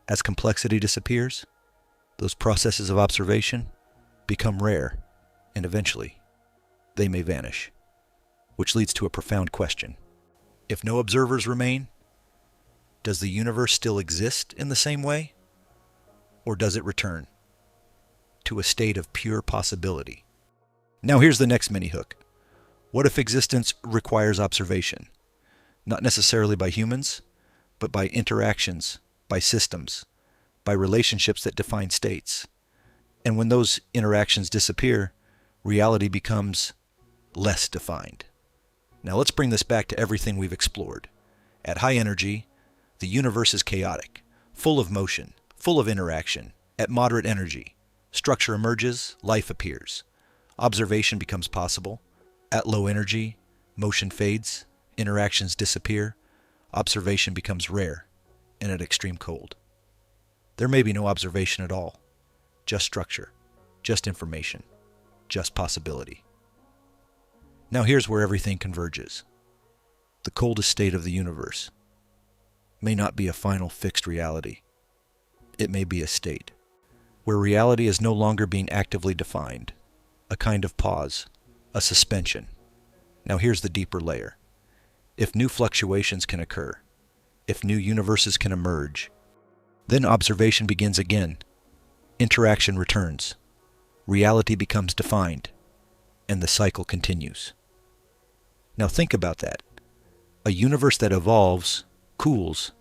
as complexity disappears, those processes of observation become rare, and eventually they may vanish. Which leads to a profound question. If no observers remain, does the universe still exist in the same way? Or does it return to a state of pure possibility? Now here's the next mini-hook. What if existence requires observation? Not necessarily by humans, but by interactions, by systems, by relationships that define states. And when those interactions disappear, reality becomes less defined. Now let's bring this back to everything we've explored. At high energy, the universe is chaotic, full of motion, full of interaction. At moderate energy, structure emerges, life appears. Observation becomes possible. At low energy, motion fades, interactions disappear, observation becomes rare, and at extreme cold, there may be no observation at all, just structure, just information, just possibility. Now here's where everything converges. The coldest state of the universe may not be a final fixed reality. It may be a state where reality is no longer being actively defined, a kind of pause, a suspension. Now here's the deeper layer. If new fluctuations can occur, if new universes can emerge, then observation begins again. Interaction returns. Reality becomes defined, and the cycle continues. Now think about that. A universe that evolves, cools,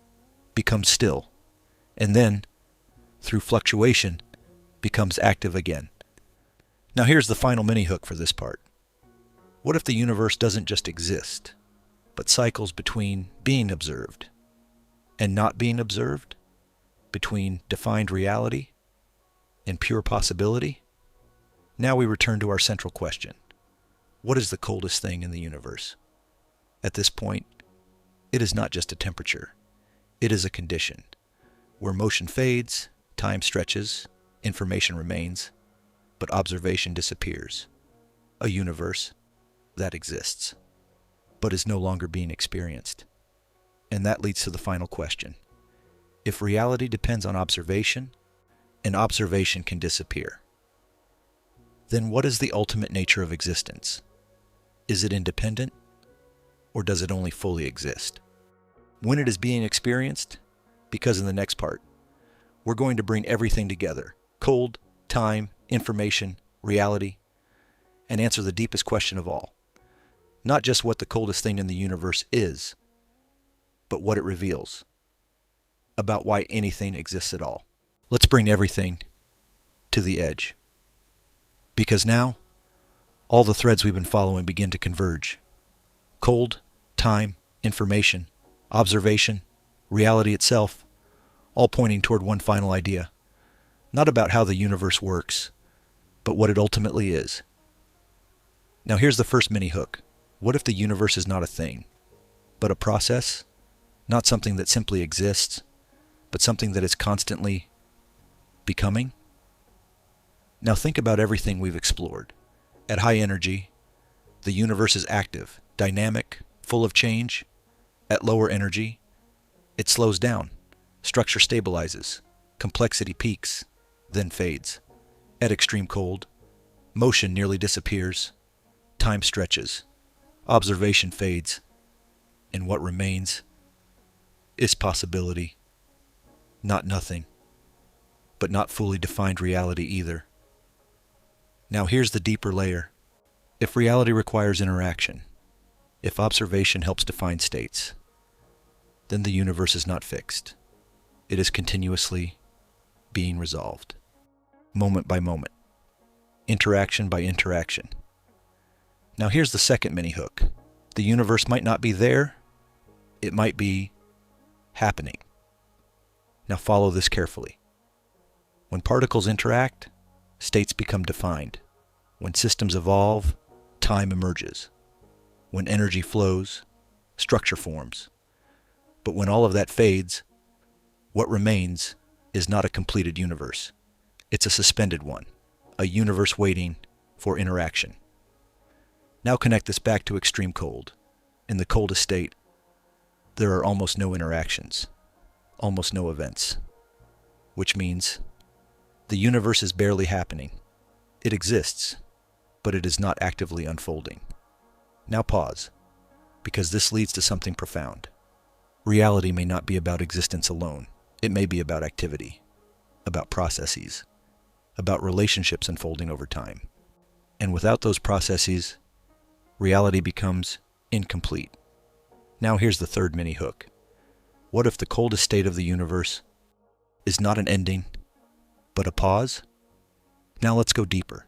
becomes still, and then, through fluctuation, becomes active again. Now here's the final mini-hook for this part. What if the universe doesn't just exist, but cycles between being observed and not being observed, between defined reality and pure possibility? Now we return to our central question. What is the coldest thing in the universe? At this point, it is not just a temperature. It is a condition where motion fades, time stretches, information remains, but observation disappears. A universe that exists, but is no longer being experienced. And that leads to the final question. If reality depends on observation, and observation can disappear, then what is the ultimate nature of existence? Is it independent, or does it only fully exist? When it is being experienced, because in the next part, we're going to bring everything together, cold, time, information, reality, and answer the deepest question of all. Not just what the coldest thing in the universe is, but what it reveals about why anything exists at all. Let's bring everything to the edge. Because now, all the threads we've been following begin to converge. Cold, time, information, observation, reality itself, all pointing toward one final idea. Not about how the universe works, but what it ultimately is. Now here's the first mini-hook. What if the universe is not a thing, but a process? Not something that simply exists, but something that is constantly becoming? Now think about everything we've explored. At high energy, the universe is active, dynamic, full of change. At lower energy, it slows down, structure stabilizes, complexity peaks, then fades. At extreme cold, motion nearly disappears, time stretches, observation fades, and what remains is possibility, not nothing, but not fully defined reality either. Now here's the deeper layer. If reality requires interaction, if observation helps define states, then the universe is not fixed. It is continuously being resolved, moment by moment, interaction by interaction. Now here's the second mini-hook. The universe might not be there, it might be happening. Now follow this carefully. When particles interact, states become defined. When systems evolve, time emerges. When energy flows, structure forms. But when all of that fades, what remains is not a completed universe. It's a suspended one, a universe waiting for interaction. Now connect this back to extreme cold. In the coldest state, there are almost no interactions, almost no events, which means the universe is barely happening. It exists, but it is not actively unfolding. Now pause, because this leads to something profound. Reality may not be about existence alone. It may be about activity, about processes, about relationships unfolding over time. And without those processes, reality becomes incomplete. Now here's the third mini hook. What if the coldest state of the universe is not an ending, but a pause? Now let's go deeper,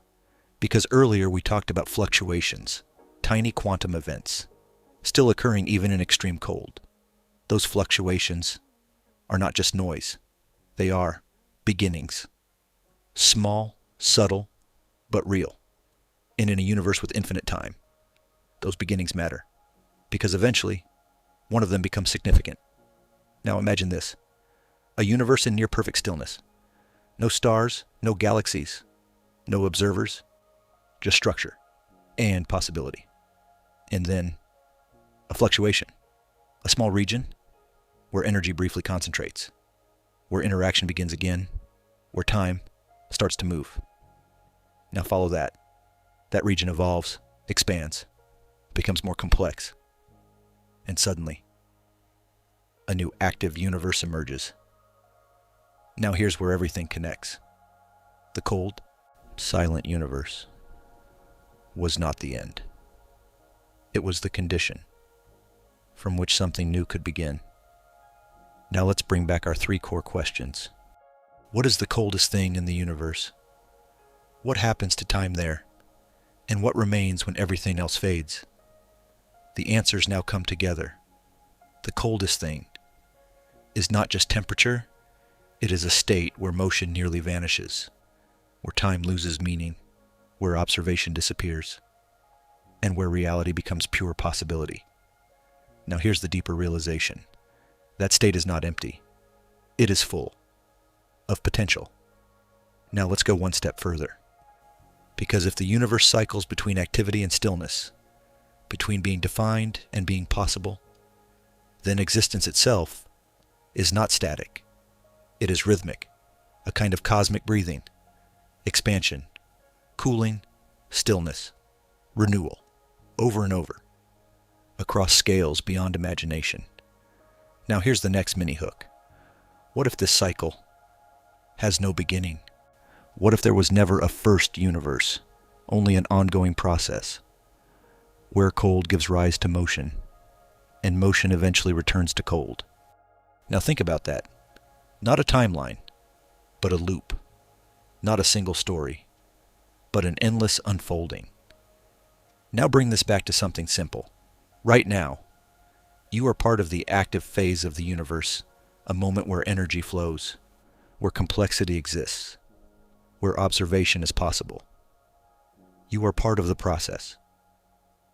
because earlier we talked about fluctuations, tiny quantum events, still occurring even in extreme cold. Those fluctuations are not just noise. They are beginnings. Small, subtle, but real. And in a universe with infinite time, those beginnings matter, because eventually, one of them becomes significant. Now imagine this. A universe in near perfect stillness. No stars, no galaxies, no observers, just structure and possibility. And then a fluctuation, a small region where energy briefly concentrates, where interaction begins again, where time starts to move. Now follow that. That region evolves, expands, becomes more complex, and suddenly, a new active universe emerges. Now here's where everything connects. The cold, silent universe was not the end. It was the condition from which something new could begin. Now let's bring back our three core questions. What is the coldest thing in the universe? What happens to time there? And what remains when everything else fades? The answers now come together. The coldest thing is not just temperature, it is a state where motion nearly vanishes, where time loses meaning, where observation disappears, and where reality becomes pure possibility. Now here's the deeper realization. That state is not empty. It is full of potential. Now let's go one step further. Because if the universe cycles between activity and stillness, between being defined and being possible, then existence itself is not static. It is rhythmic, a kind of cosmic breathing, expansion, cooling, stillness, renewal, over and over, across scales beyond imagination. Now here's the next mini hook. What if this cycle has no beginning? What if there was never a first universe, only an ongoing process, where cold gives rise to motion, and motion eventually returns to cold? Now think about that. Not a timeline, but a loop. Not a single story, but an endless unfolding. Now bring this back to something simple. Right now, you are part of the active phase of the universe, a moment where energy flows, where complexity exists, where observation is possible. You are part of the process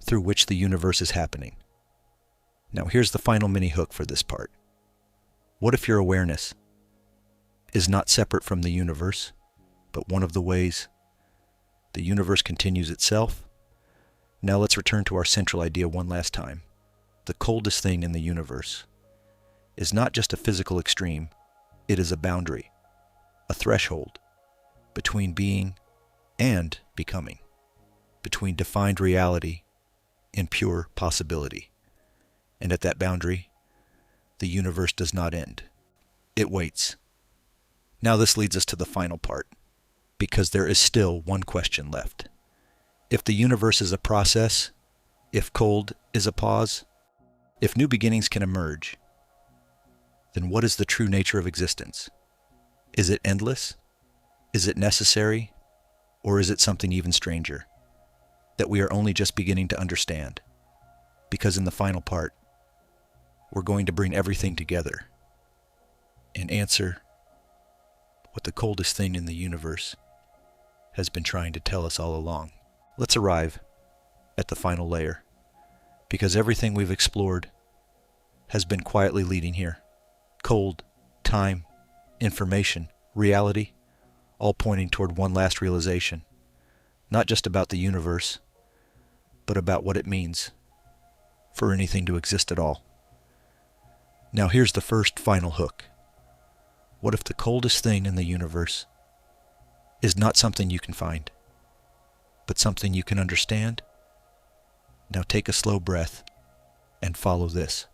through which the universe is happening. Now here's the final mini hook for this part. What if your awareness is not separate from the universe, but one of the ways the universe continues itself? Now let's return to our central idea one last time. The coldest thing in the universe is not just a physical extreme, it is a boundary, a threshold between being and becoming, between defined reality and pure possibility. And at that boundary, the universe does not end. It waits. Now this leads us to the final part, because there is still one question left. If the universe is a process, if cold is a pause, if new beginnings can emerge, then what is the true nature of existence? Is it endless? Is it necessary? Or is it something even stranger, that we are only just beginning to understand? because in the final part, we're going to bring everything together and answer what the coldest thing in the universe has been trying to tell us all along. Let's arrive at the final layer, because everything we've explored has been quietly leading here. Cold, time, information, reality, all pointing toward one last realization, not just about the universe, but about what it means for anything to exist at all. Now here's the first final hook. What if the coldest thing in the universe is not something you can find, but something you can understand? Now take a slow breath and follow this.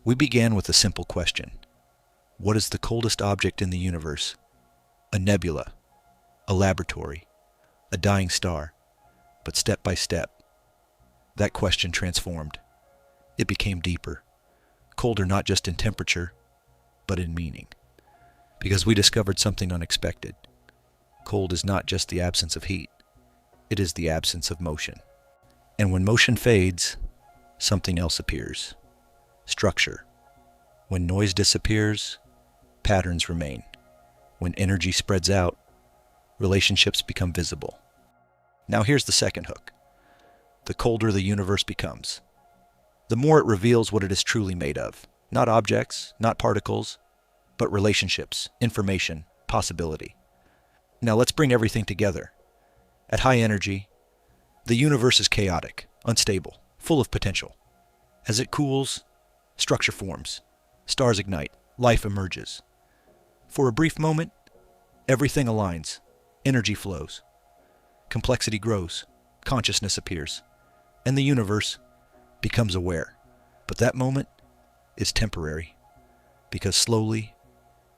We began with a simple question. What is the coldest object in the universe? A nebula, a laboratory, a dying star. But step by step, that question transformed. It became deeper, colder not just in temperature, but in meaning. Because we discovered something unexpected. Cold is not just the absence of heat, it is the absence of motion. And when motion fades, something else appears. Structure. When noise disappears, patterns remain. When energy spreads out, relationships become visible. Now here's the second hook. The colder the universe becomes, the more it reveals what it is truly made of. Not objects, not particles, but relationships, information, possibility. Now let's bring everything together. At high energy, the universe is chaotic, unstable, full of potential. As it cools, structure forms, stars ignite, life emerges. For a brief moment, everything aligns, energy flows, complexity grows, consciousness appears, and the universe becomes aware. But that moment is temporary, because slowly,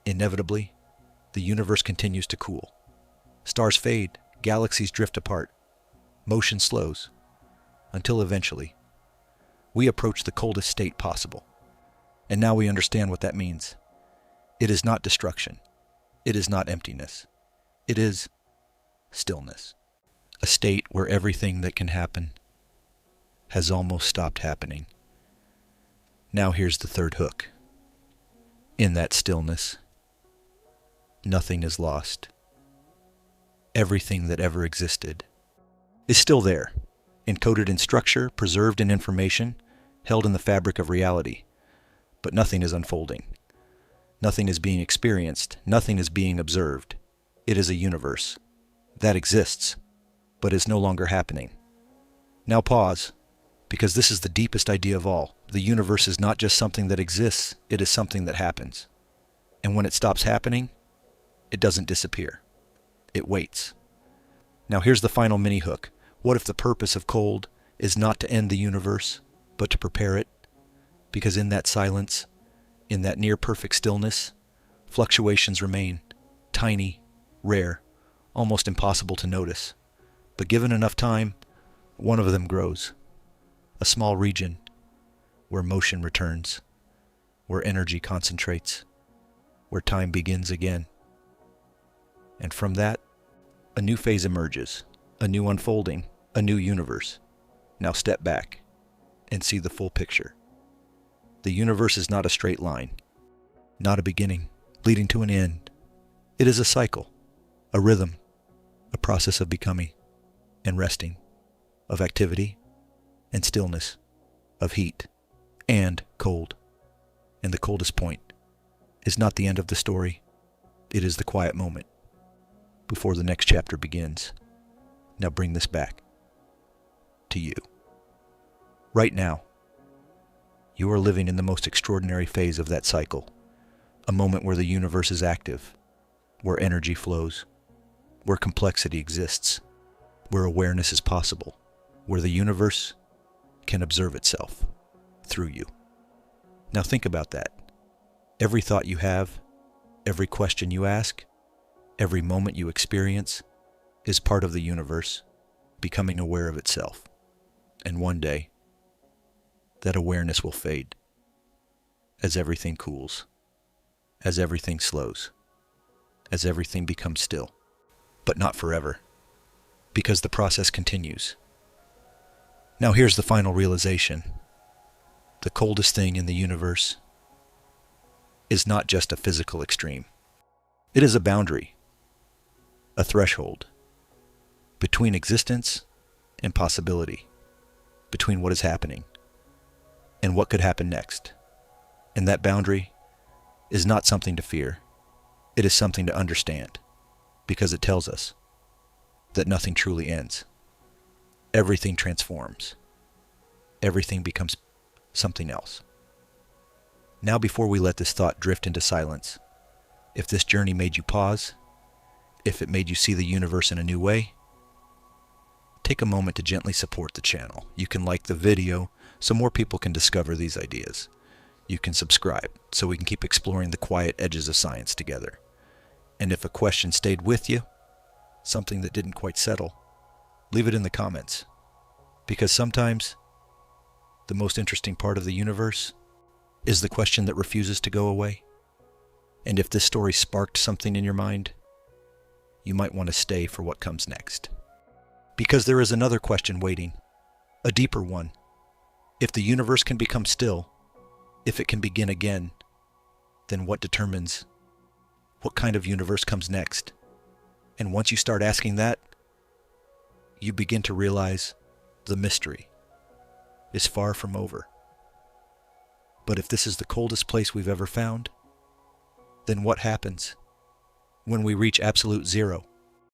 inevitably, the universe continues to cool. Stars fade, galaxies drift apart, motion slows, until eventually, we approach the coldest state possible. And now we understand what that means. It is not destruction. It is not emptiness. It is stillness. A state where everything that can happen has almost stopped happening. Now here's the third hook. In that stillness, nothing is lost. Everything that ever existed is still there, encoded in structure, preserved in information, held in the fabric of reality. But nothing is unfolding. Nothing is being experienced. Nothing is being observed. It is a universe that exists, but is no longer happening. Now pause, because this is the deepest idea of all. The universe is not just something that exists, it is something that happens. And when it stops happening, it doesn't disappear. It waits. Now here's the final mini hook. What if the purpose of cold is not to end the universe, but to prepare it? Because in that silence, in that near-perfect stillness, fluctuations remain, tiny, rare, almost impossible to notice. But given enough time, one of them grows. A small region where motion returns, where energy concentrates, where time begins again. And from that, a new phase emerges, a new unfolding, a new universe. Now step back and see the full picture. The universe is not a straight line, not a beginning leading to an end. It is a cycle, a rhythm, a process of becoming and resting, of activity and stillness, of heat and cold. And the coldest point is not the end of the story. It is the quiet moment before the next chapter begins. Now bring this back to you. Right now, you are living in the most extraordinary phase of that cycle, a moment where the universe is active, where energy flows, where complexity exists, where awareness is possible, where the universe can observe itself through you. Now think about that. Every thought you have, every question you ask, every moment you experience is part of the universe becoming aware of itself. And one day, that awareness will fade as everything cools, as everything slows, as everything becomes still. But not forever, because the process continues. Now here's the final realization. The coldest thing in the universe is not just a physical extreme. It is a boundary, a threshold between existence and possibility, between what is happening and what could happen next. And that boundary is not something to fear. It is something to understand, because it tells us that nothing truly ends. Everything transforms. Everything becomes something else. Now, before we let this thought drift into silence, if this journey made you pause, if it made you see the universe in a new way, take a moment to gently support the channel. You can like the video so more people can discover these ideas. You can subscribe so we can keep exploring the quiet edges of science together. And if a question stayed with you, something that didn't quite settle, leave it in the comments. Because sometimes the most interesting part of the universe is the question that refuses to go away. And if this story sparked something in your mind, you might want to stay for what comes next. Because there is another question waiting, a deeper one. If the universe can become still, if it can begin again, then what determines what kind of universe comes next? And once you start asking that, you begin to realize the mystery is far from over. But if this is the coldest place we've ever found, then what happens when we reach absolute zero?